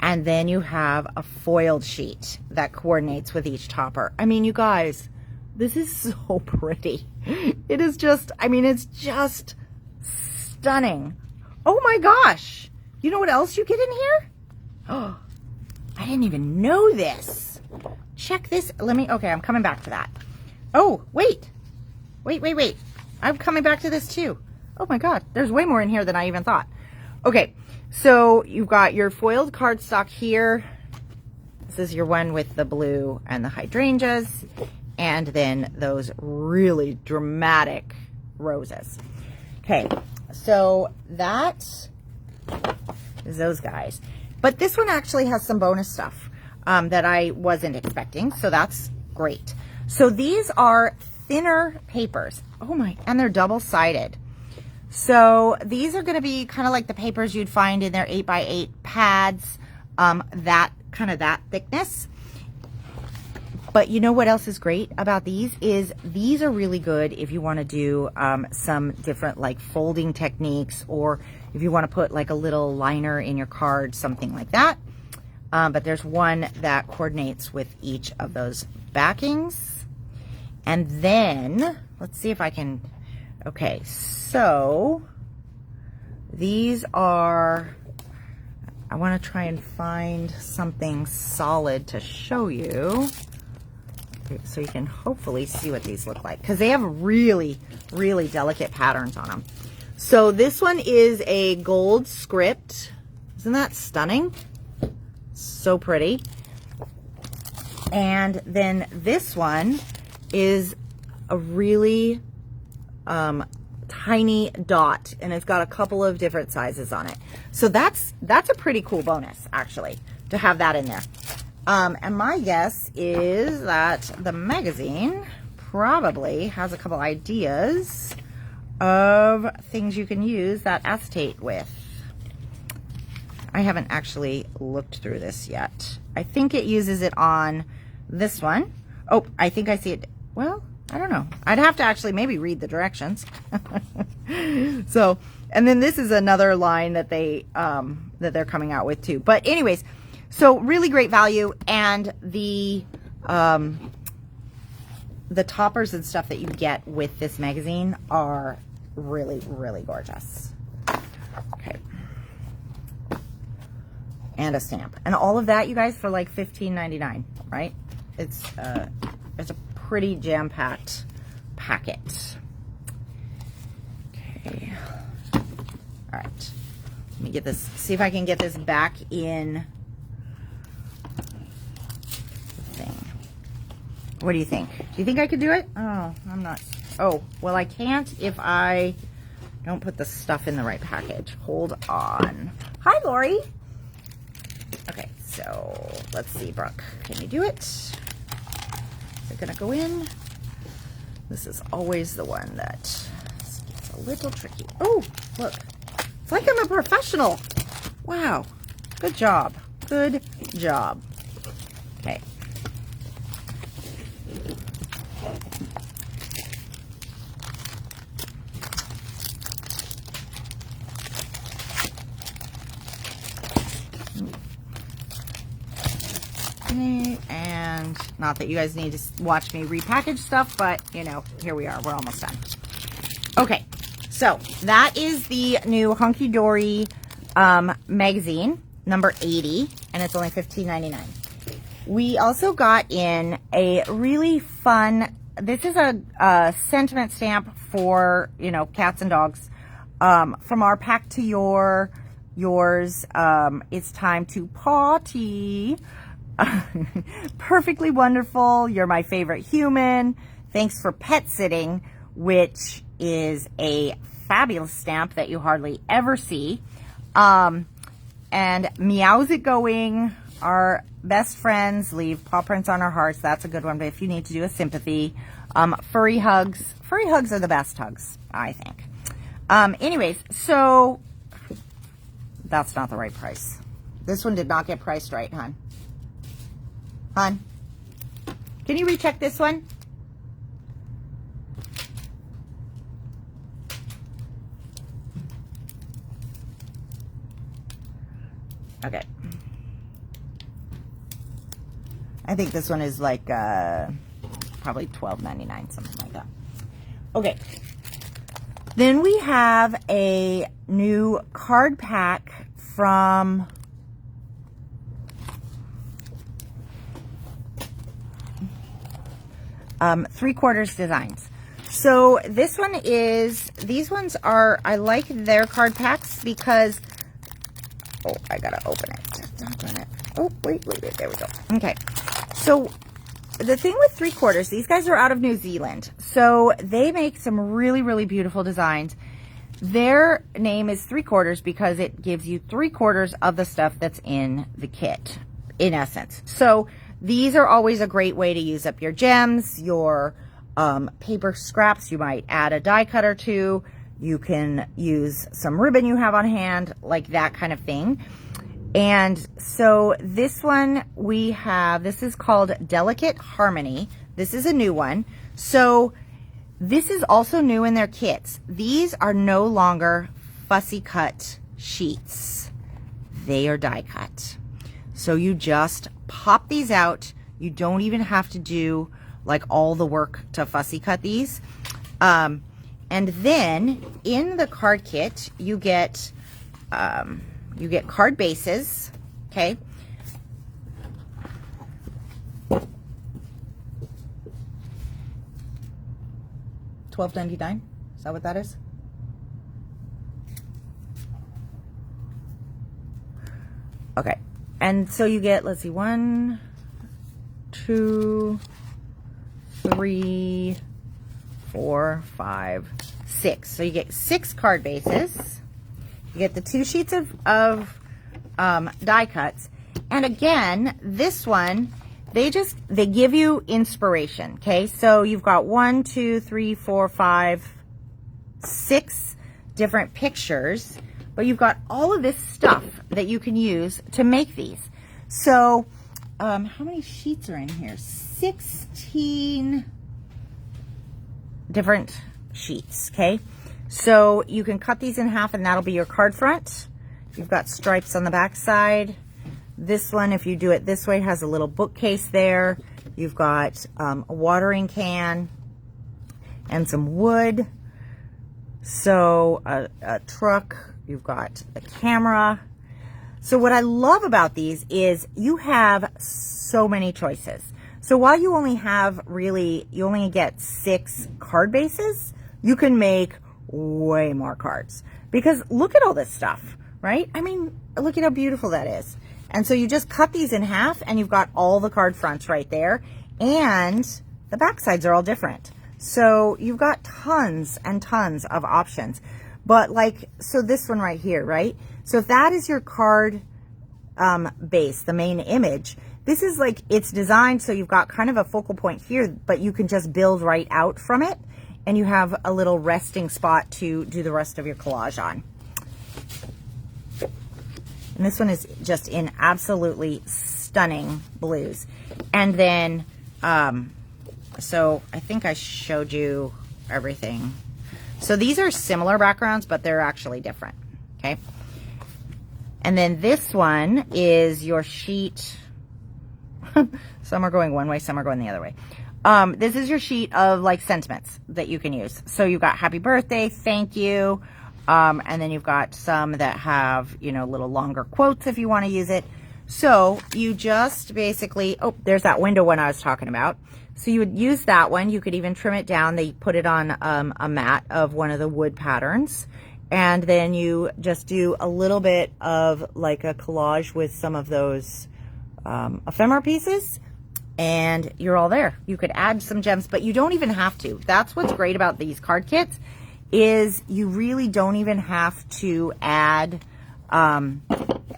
And then you have a foiled sheet that coordinates with each topper. I mean, you guys, this is so pretty. It is just, I mean, it's just stunning. Oh my gosh. You know what else you get in here? Oh, I didn't even know this. Check this. Okay, I'm coming back to that. Oh, wait. I'm coming back to this too. Oh my God, there's way more in here than I even thought. Okay, so you've got your foiled cardstock here. This is your one with the blue and the hydrangeas, and then those really dramatic roses. Okay, so that is those guys. But this one actually has some bonus stuff that I wasn't expecting, so that's great. So these are thinner papers. Oh my, and they're double-sided. So these are going to be kind of like the papers you'd find in their 8x8 pads, that kind of that thickness. But you know what else is great about these is these are really good if you want to do some different like folding techniques, or if you want to put like a little liner in your card, something like that. But there's one that coordinates with each of those backings. And then let's see if I can, okay, so these are, I want to try and find something solid to show you, so you can hopefully see what these look like, because they have really, really delicate patterns on them. So this one is a gold script. Isn't that stunning? So pretty. And then this one is a really tiny dot, and it's got a couple of different sizes on it. So that's a pretty cool bonus, actually, to have that in there. And my guess is that the magazine probably has a couple ideas of things you can use that acetate with. I haven't actually looked through this yet. I think it uses it on this one. Oh, I think I see it. Well, I don't know. I'd have to actually maybe read the directions. So, and then this is another line that they that they're coming out with too. But anyways, so really great value, and the toppers and stuff that you get with this magazine are really, really gorgeous. Okay. And a stamp. And all of that, you guys, for like $15.99, right? It's a pretty jam-packed packet. Okay. All right. Let me get this, see if I can get this back in the thing. What do you think? Do you think I could do it? Oh, I'm not. Oh, well, I can't if I don't put the stuff in the right package. Hold on. Hi, Lori. Okay, so let's see, Brooke. Can you do it? Is it gonna go in? This is always the one that gets a little tricky. Oh, look. It's like I'm a professional. Wow. Good job. Good job. Okay. And not that you guys need to watch me repackage stuff, but you know, here we are. We're almost done. Okay, so that is the new HunkyDory magazine, number 80, and it's only $15.99. We also got in a really fun, this is a sentiment stamp for, you know, cats and dogs. From our pack to yours, it's time to potty. Perfectly wonderful. You're my favorite human. Thanks for pet sitting, which is a fabulous stamp that you hardly ever see. And meows it going. Our best friends leave paw prints on our hearts. That's a good one. But if you need to do a sympathy, furry hugs. Furry hugs are the best hugs, I think. Anyways, so that's not the right price. This one did not get priced right, hon. Hon, can you recheck this one? Okay. I think this one is like probably $12.99, something like that. Okay. Then we have a new card pack from Three Quarters Designs. So this one is, these ones are, I like their card packs because, oh, I gotta open it. Oh, wait, there we go. Okay. So the thing with Three Quarters, these guys are out of New Zealand. So they make some really, really beautiful designs. Their name is Three Quarters because it gives you 3/4 of the stuff that's in the kit, in essence. So these are always a great way to use up your gems, your paper scraps. You might add a die cut or two. You can use some ribbon you have on hand, like that kind of thing. And so this one we have, this is called Delicate Harmony. This is a new one. So this is also new in their kits. These are no longer fussy cut sheets. They are die cut. So you just pop these out. You don't even have to do like all the work to fussy cut these. And then in the card kit, you get card bases, okay? $12.99, is that what that is? Okay, and so you get, let's see, 1, 2, 3, 4, 5, 6. So you get 6 card bases. You get the 2 sheets of die cuts. And again, this one, they give you inspiration. Okay, so you've got 1, 2, 3, 4, 5, 6 different pictures, but you've got all of this stuff that you can use to make these. So how many sheets are in here? 16 different sheets. Okay, so you can cut these in half and that'll be your card front. You've got stripes on the back side. This one, if you do it this way, has a little bookcase there. You've got a watering can and some wood. So a truck, you've got a camera. So what I love about these is you have so many choices. So while you only have you only get 6 card bases, you can make way more cards. Because look at all this stuff, right? I mean, look at how beautiful that is. And so you just cut these in half and you've got all the card fronts right there. And the back sides are all different. So you've got tons and tons of options. But like, so this one right here, right? So if that is your card base, the main image, this is like, it's designed so you've got kind of a focal point here, but you can just build right out from it. And you have a little resting spot to do the rest of your collage on. And this one is just in absolutely stunning blues. And then, so I think I showed you everything. So these are similar backgrounds, but they're actually different. Okay. And then this one is your sheet. Some are going one way, some are going the other way. This is your sheet of like sentiments that you can use. So you've got happy birthday, thank you. And then you've got some that have, you know, little longer quotes if you want to use it. So you just basically, oh, there's that window one I was talking about. So you would use that one. You could even trim it down. They put it on a mat of one of the wood patterns. And then you just do a little bit of like a collage with some of those ephemera pieces. And you're all there. You could add some gems, but you don't even have to. That's what's great about these card kits, is you really don't even have to add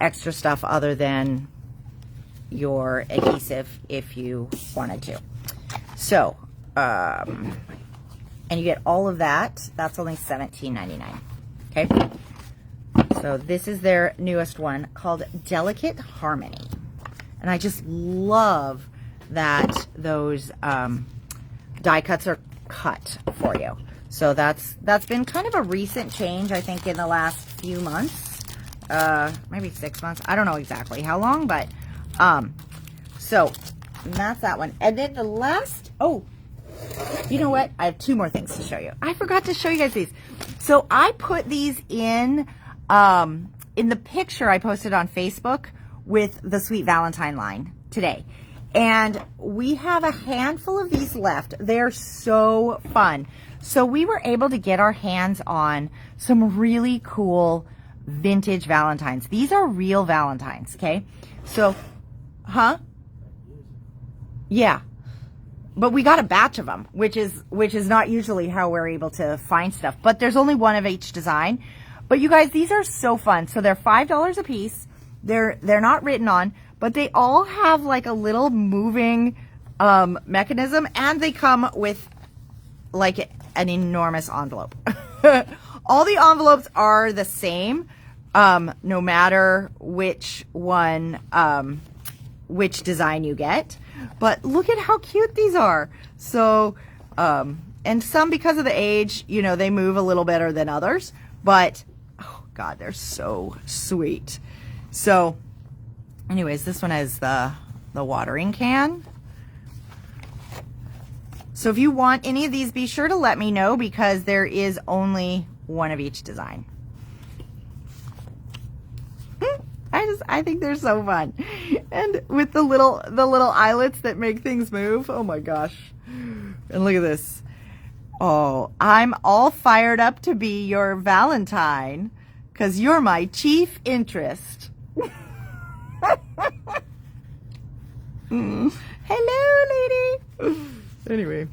extra stuff other than your adhesive if you wanted to. So, and you get all of that. That's only $17.99. Okay. So this is their newest one called Delicate Harmony. And I just love that those die cuts are cut for you. So that's been kind of a recent change, I think, in the last few months, maybe 6 months. I don't know exactly how long, but so that's that one. And then the last, oh, you know what? I have 2 more things to show you. I forgot to show you guys these. So I put these in the picture I posted on Facebook with the Sweet Valentine line today. And we have a handful of these left. They're so fun. So we were able to get our hands on some really cool vintage Valentines. These are real Valentines, okay? So, huh? Yeah. But we got a batch of them, which is not usually how we're able to find stuff. But there's only one of each design. But you guys, these are so fun. So they're $5 a piece. They're not written on, but they all have like a little moving mechanism, and they come with like an enormous envelope. All the envelopes are the same, no matter which one, which design you get. But look at how cute these are. So, and some, because of the age, you know, they move a little better than others, but oh God, they're so sweet. So anyways, this one has the watering can. So if you want any of these, be sure to let me know, because there is only one of each design. I think they're so fun. And with the little eyelets that make things move. Oh my gosh. And look at this. Oh, I'm all fired up to be your Valentine, 'cause you're my chief interest. Hello, lady. Anyway.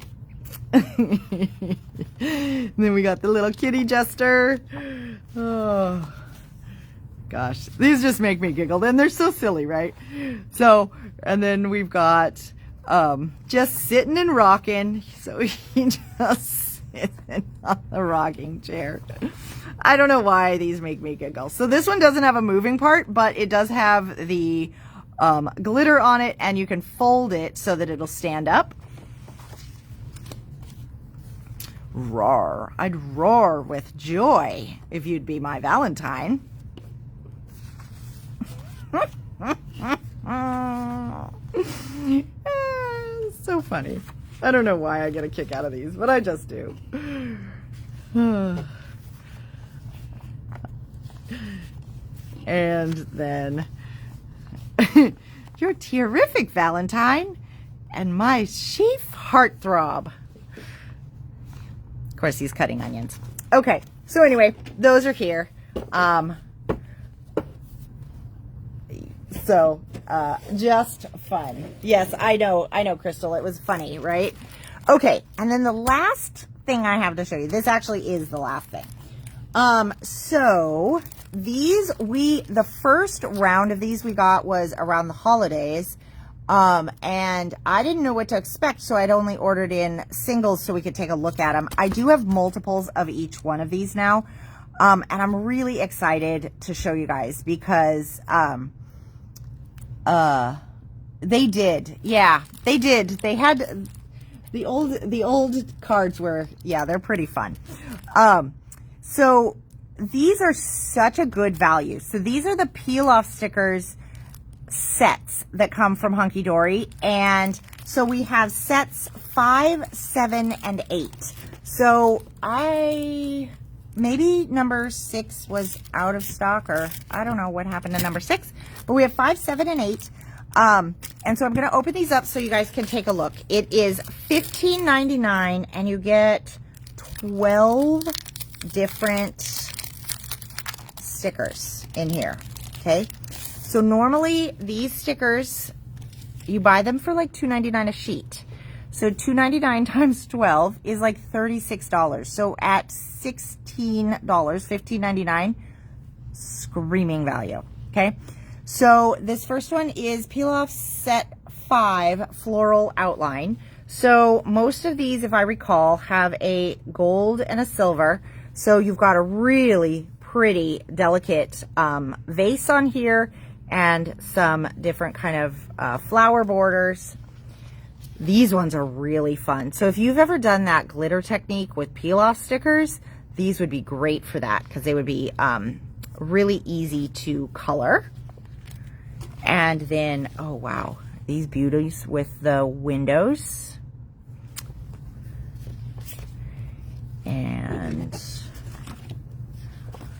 Then we got the little kitty jester. Oh gosh, these just make me giggle, and they're so silly, right? So, and then we've got just sitting and rocking. So he just sitting on the rocking chair. I don't know why these make me giggle. So this one doesn't have a moving part, but it does have the glitter on it, and you can fold it so that it'll stand up. Roar. I'd roar with joy if you'd be my Valentine. So funny. I don't know why I get a kick out of these, but I just do. And then, you're terrific, Valentine, and my chief heartthrob. Of course, he's cutting onions. Okay, so anyway, those are here. Just fun. Yes, I know, Crystal, it was funny, right? Okay, and then the last thing I have to show you, this actually is the last thing. So the first round of these we got was around the holidays. And I didn't know what to expect, so I'd only ordered in singles so we could take a look at them. I do have multiples of each one of these now. And I'm really excited to show you guys because, they did. Yeah, they did. They had the old cards were, yeah, they're pretty fun. So these are such a good value. So these are the peel off stickers sets that come from HunkyDory, and so we have sets 5, 7, and 8. So maybe number 6 was out of stock, or I don't know what happened to number 6, but we have 5, 7, and 8. And so I'm going to open these up so you guys can take a look. It is $15.99, and you get 12 different stickers in here. Okay. So normally these stickers, you buy them for like $2.99 a sheet. So $2.99 times 12 is like $36. So at $16, $15.99, screaming value. Okay. So this first one is Peel Off Set 5 Floral Outline. So most of these, if I recall, have a gold and a silver. So you've got a really pretty delicate vase on here, and some different kind of flower borders. These ones are really fun. So if you've ever done that glitter technique with peel off stickers, these would be great for that because they would be really easy to color. And then, oh wow, these beauties with the windows. And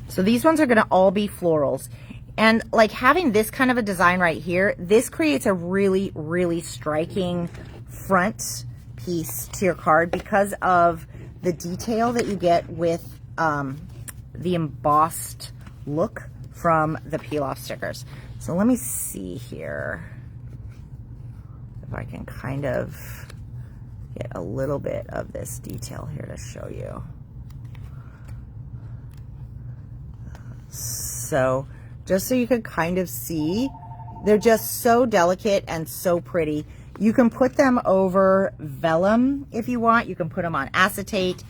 so these ones are gonna all be florals. And like having this kind of a design right here, this creates a really, really striking front piece to your card because of the detail that you get with the embossed look from the peel off stickers. So let me see here if I can kind of get a little bit of this detail here to show you. So just so you can kind of see, they're just so delicate and so pretty. You can put them over vellum if you want. You can put them on acetate.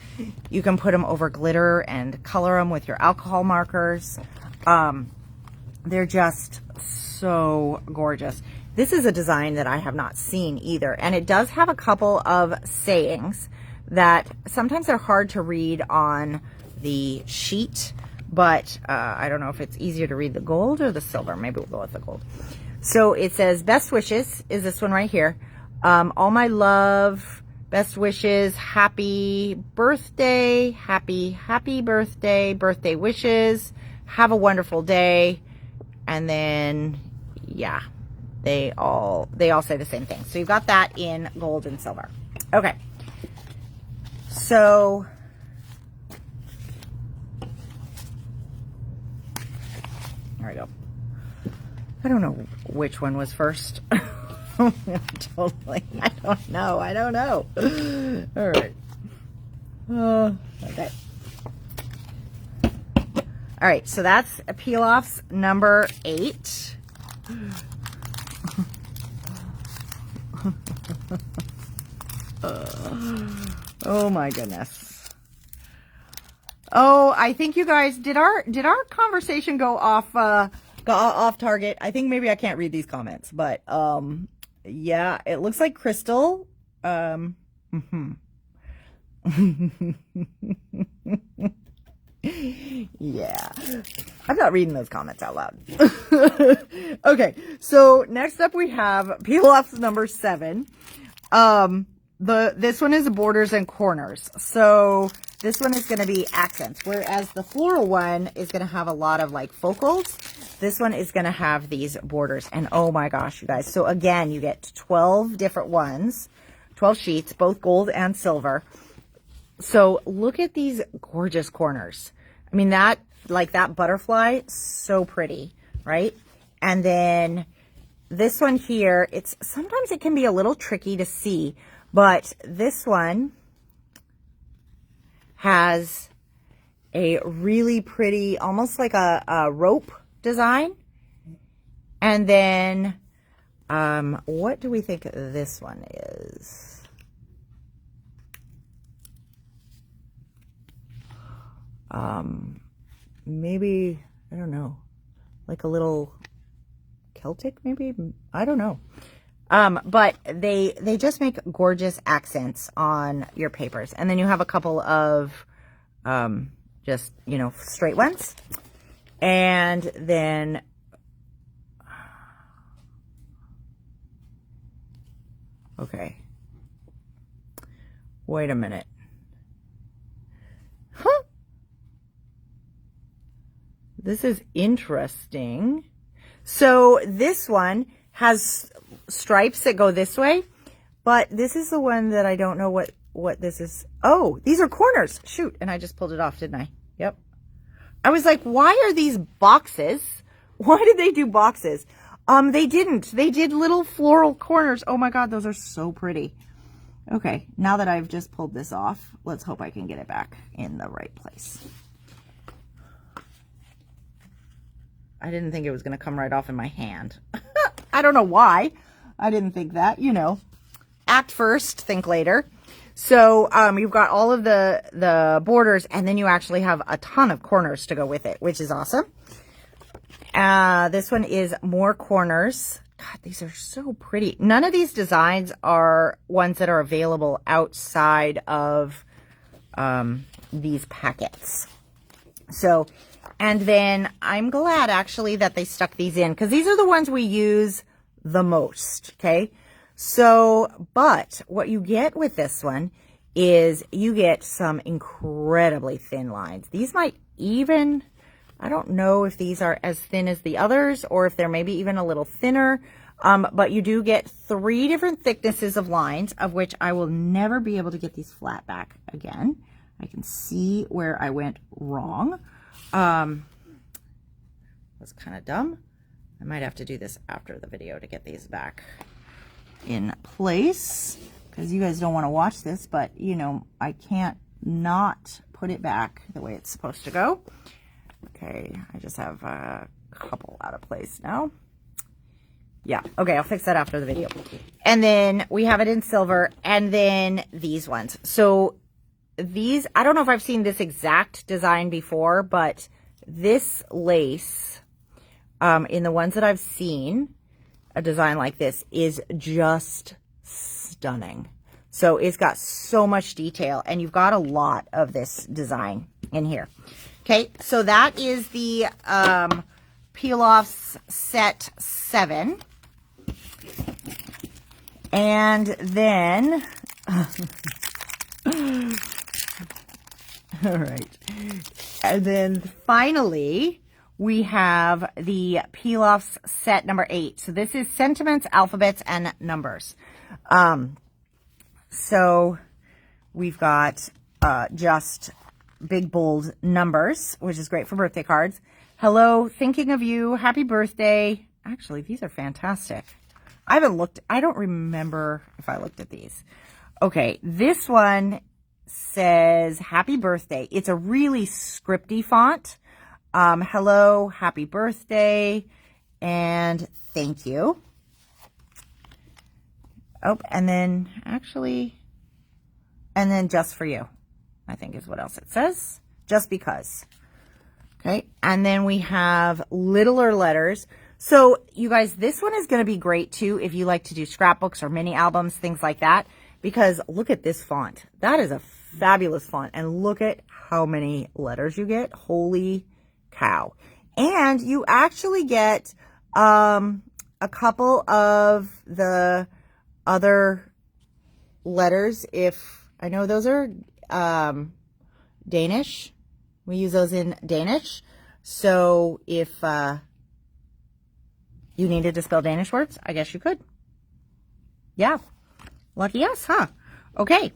You can put them over glitter and color them with your alcohol markers. They're just so gorgeous. This is a design that I have not seen either. And it does have a couple of sayings that sometimes they're hard to read on the sheet. But I don't know if it's easier to read the gold or the silver. Maybe we'll go with the gold. So it says, best wishes is this one right here. All my love, best wishes, happy birthday, happy birthday, birthday wishes, have a wonderful day. And then, yeah, they all say the same thing. So you've got that in gold and silver. Okay. So there we go. I don't know which one was first. Totally. I don't know. All right. Okay. All right. So that's a peel offs number 8. Oh my goodness. Oh, I think you guys, did our conversation go off target? I think maybe I can't read these comments, but yeah, it looks like Crystal. Yeah, I'm not reading those comments out loud. Okay, so next up we have peel offs number 7. This one is borders and corners. So this one is going to be accents, whereas the floral one is going to have a lot of like focals. This one is going to have these borders. And oh my gosh, you guys. So again, you get 12 different ones, 12 sheets, both gold and silver. So look at these gorgeous corners. I mean, that, like that butterfly, so pretty, right? And then this one here, sometimes it can be a little tricky to see, but this one has a really pretty, almost like a rope design. And then, what do we think this one is? Maybe, I don't know, like a little Celtic, maybe? I don't know. But they just make gorgeous accents on your papers. And then you have a couple of, just, you know, straight ones. And then, okay. Wait a minute. Huh? This is interesting. So this one has stripes that go this way, but this is the one that I don't know what this is. Oh, these are corners. Shoot. And I just pulled it off, didn't I? Yep. I was like, why are these boxes? Why did they do boxes? They didn't. They did little floral corners. Oh my God, those are so pretty. Okay, now that I've just pulled this off, let's hope I can get it back in the right place. I didn't think it was going to come right off in my hand. I don't know why. I didn't think that, you know. Act first, think later. So you've got all of the borders, and then you actually have a ton of corners to go with it, which is awesome. This one is more corners. God, these are so pretty. None of these designs are ones that are available outside of these packets. So, and then I'm glad actually that they stuck these in, because these are the ones we use the most, okay? So, but what you get with this one is you get some incredibly thin lines. These might even, I don't know if these are as thin as the others or if they're maybe even a little thinner, but you do get 3 different thicknesses of lines, of which I will never be able to get these flat back again. I can see where I went wrong. That's kind of dumb. I might have to do this after the video to get these back in place, because you guys don't want to watch this, but you know, I can't not put it back the way it's supposed to go. Okay, I just have a couple out of place now. Yeah, okay, I'll fix that after the video. And then we have it in silver, and then these ones. So these, I don't know if I've seen this exact design before, but this lace, in the ones that I've seen, a design like this is just stunning. So it's got so much detail, and you've got a lot of this design in here. Okay, so that is the Peel Offs Set 7. And then, all right. And then finally, we have the Peel Offs Set number 8. So this is sentiments, alphabets, and numbers. So we've got just big bold numbers, which is great for birthday cards. Hello, thinking of you, happy birthday. Actually, these are fantastic. I haven't looked, I don't remember if I looked at these. Okay, this one says happy birthday. It's a really scripty font. Hello, happy birthday, and thank you. Oh, and then actually, and then just for you, I think is what else it says. Just because. Okay. And then we have littler letters. So you guys, this one is going to be great too if you like to do scrapbooks or mini albums, things like that. Because look at this font. That is a fabulous font. And look at how many letters you get. Holy cow. And you actually get a couple of the other letters. If I know those are Danish. We use those in Danish. So if you needed to spell Danish words, I guess you could. Yeah. Lucky us, huh? Okay.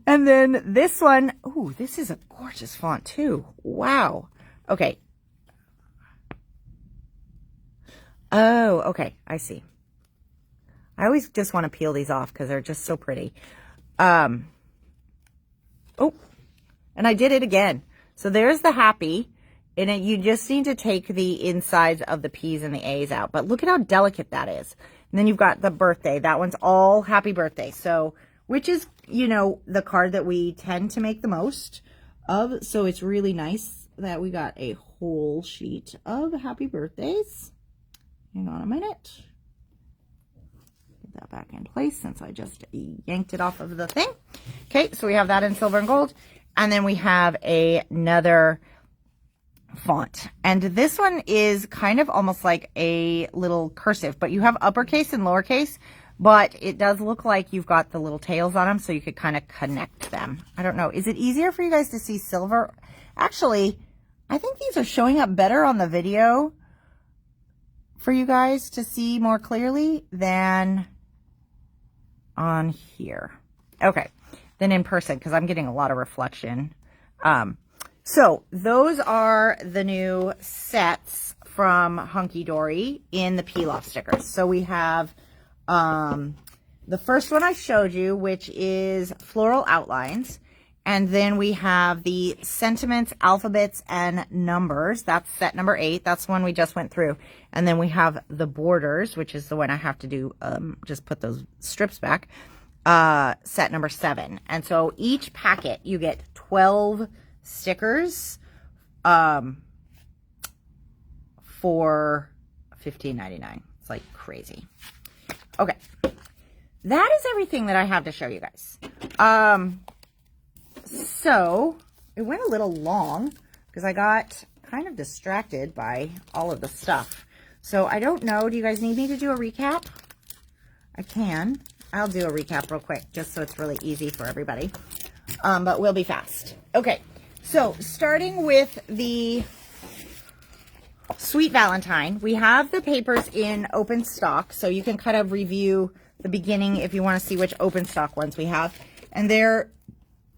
And then this one. Ooh, this is a gorgeous font too. Wow. Okay. Oh, okay. I see. I always just want to peel these off because they're just so pretty. Oh, and I did it again. So there's the happy. And you just need to take the insides of the P's and the A's out. But look at how delicate that is. And then you've got the birthday. That one's all happy birthday. So, which is, you know, the card that we tend to make the most of. So it's really nice that we got a whole sheet of happy birthdays. Hang on a minute. Get that back in place since I just yanked it off of the thing. Okay, so we have that in silver and gold. And then we have another font. And this one is kind of almost like a little cursive, but you have uppercase and lowercase, but it does look like you've got the little tails on them, so you could kind of connect them. I don't know. Is it easier for you guys to see silver? Actually, I think these are showing up better on the video for you guys to see more clearly than on here. Okay. Then in person, because I'm getting a lot of reflection. So those are the new sets from HunkyDory in the peel-off stickers. So we have the first one I showed you, which is floral outlines. And then we have the sentiments, alphabets, and numbers. That's set number 8. That's one we just went through. And then we have the borders, which is the one I have to do, just put those strips back. Set number 7. And so each packet you get 12 stickers for $15.99. It's like crazy. Okay. That is everything that I have to show you guys. So it went a little long because I got kind of distracted by all of the stuff. So I don't know. Do you guys need me to do a recap? I can. I'll do a recap real quick just so it's really easy for everybody. But we'll be fast. Okay. So starting with the Sweet Valentine, we have the papers in open stock. So you can kind of review the beginning if you want to see which open stock ones we have. And they're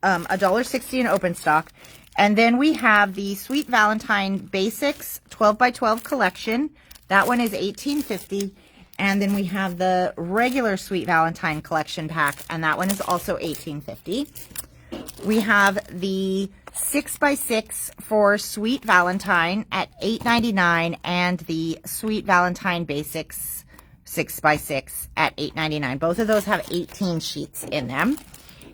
$1.60 in open stock. And then we have the Sweet Valentine Basics 12 by 12 collection. That one is $18.50. And then we have the regular Sweet Valentine collection pack, and that one is also $18.50. We have the 6 by 6 for Sweet Valentine at $8.99, and the Sweet Valentine Basics 6 by 6 at $8.99. Both of those have 18 sheets in them.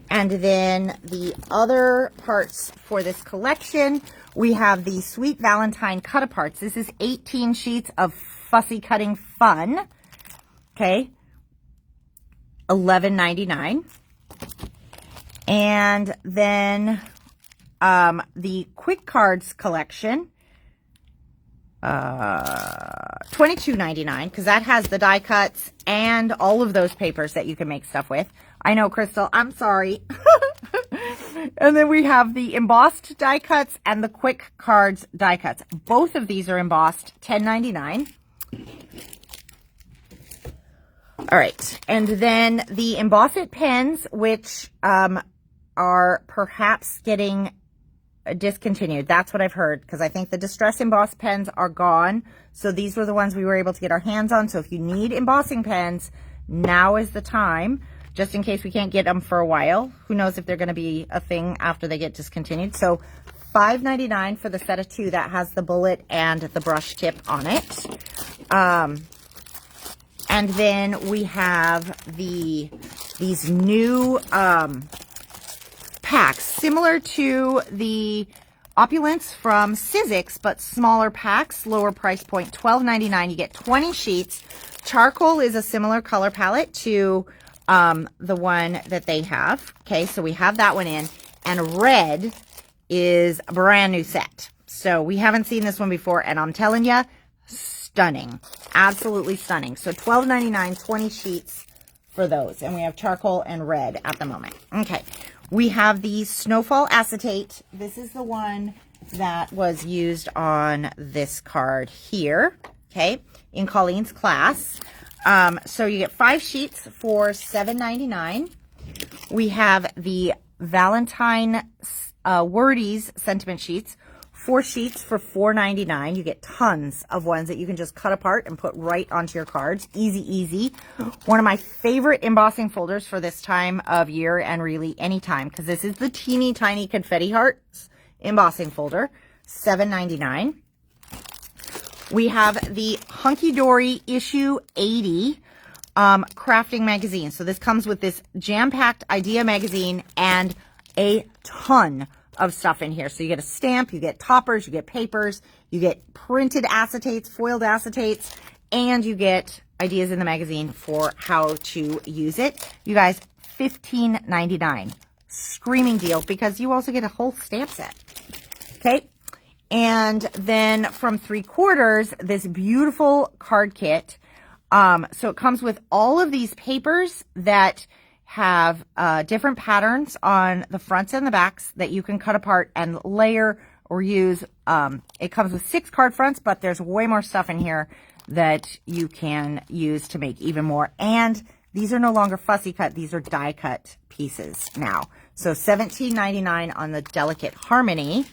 And then the other parts for this collection, we have the Sweet Valentine cut-aparts. This is 18 sheets of fussy cutting fun. Okay, $11.99. And then the Quick Cards collection, $22.99, because that has the die cuts and all of those papers that you can make stuff with. I know, Crystal, I'm sorry. And then we have the embossed die cuts and the Quick Cards die cuts. Both of these are embossed, $10.99. All right, and then the Emboss It pens, which are perhaps getting discontinued. That's what I've heard, because I think the Distress Emboss pens are gone. So these were the ones we were able to get our hands on. So if you need embossing pens, now is the time, just in case we can't get them for a while. Who knows if they're going to be a thing after they get discontinued. So $5.99 for the set of 2 that has the bullet and the brush tip on it. And then we have these new packs, similar to the Opulence from Sizzix, but smaller packs, lower price point, $12.99. You get 20 sheets. Charcoal is a similar color palette to the one that they have. Okay, so we have that one in. And red is a brand new set. So we haven't seen this one before, and I'm telling you, stunning. Absolutely stunning. So $12.99, 20 sheets for those. And we have charcoal and red at the moment. Okay. We have the Snowfall Acetate. This is the one that was used on this card here, okay, in Colleen's class. So you get 5 sheets for $7.99. We have the Valentine Wordies Sentiment Sheets, 4 sheets for $4.99. You get tons of ones that you can just cut apart and put right onto your cards. Easy, easy. One of my favorite embossing folders for this time of year and really anytime, because this is the teeny tiny confetti hearts embossing folder, $7.99. We have the HunkyDory issue 80 crafting magazine. So this comes with this jam-packed idea magazine and a ton of stuff in here. So you get a stamp, you get toppers, you get papers, you get printed acetates, foiled acetates, and you get ideas in the magazine for how to use it. You guys, $15.99. Screaming deal, because you also get a whole stamp set. Okay. And then from 3/4, this beautiful card kit. So it comes with all of these papers that have different patterns on the fronts and the backs that you can cut apart and layer or use. It comes with 6 card fronts, but there's way more stuff in here that you can use to make even more. And these are no longer fussy cut. These are die cut pieces now. So $17.99 on the Delicate Harmony.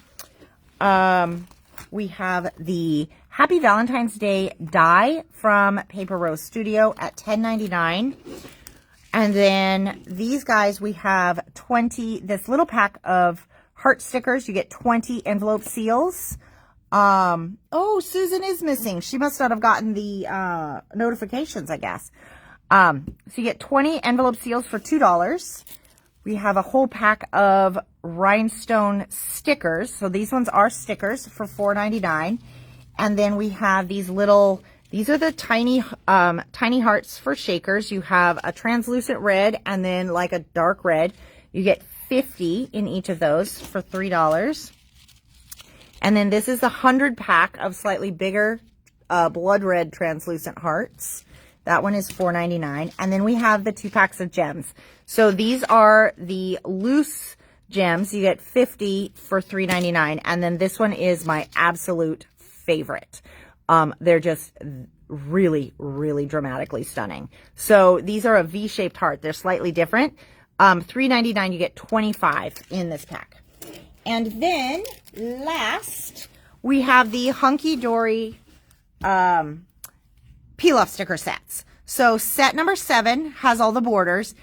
We have the Happy Valentine's Day die from Paper Rose Studio at $10.99. And then these guys, we have 20, this little pack of heart stickers. You get 20 envelope seals. Oh, Susan is missing. She must not have gotten the notifications, I guess. So you get 20 envelope seals for $2. We have a whole pack of rhinestone stickers. So these ones are stickers for $4.99. And then we have these little... These are the tiny hearts for shakers. You have a translucent red and then like a dark red. You get 50 in each of those for $3. And then this is the 100 pack of slightly bigger blood red translucent hearts. That one is $4.99. And then we have the 2 packs of gems. So these are the loose gems. You get 50 for $3.99. And then this one is my absolute favorite. They're just really, really dramatically stunning. So these are a V-shaped heart. They're slightly different. $3.99, you get 25 in this pack. And then last, we have the HunkyDory peel-off sticker sets. So set number 7 has all the borders.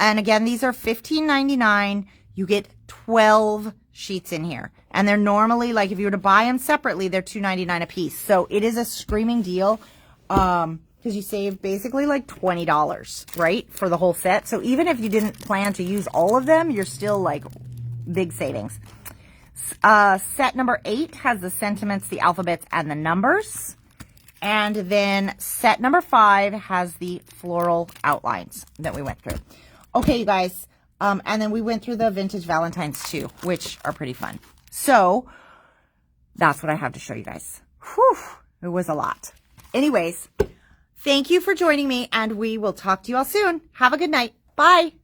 And again, these are $15.99. You get 12 sheets in here. And they're normally, like if you were to buy them separately, they're $2.99 a piece. So it is a screaming deal because you save basically like $20, right, for the whole set. So even if you didn't plan to use all of them, you're still like big savings. Set number 8 has the sentiments, the alphabets, and the numbers. And then set number 5 has the floral outlines that we went through. Okay, you guys. And then we went through the vintage Valentines too, which are pretty fun. So that's what I have to show you guys. Whew, it was a lot. Anyways, thank you for joining me, and we will talk to you all soon. Have a good night. Bye.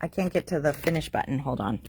I can't get to the finish button. Hold on.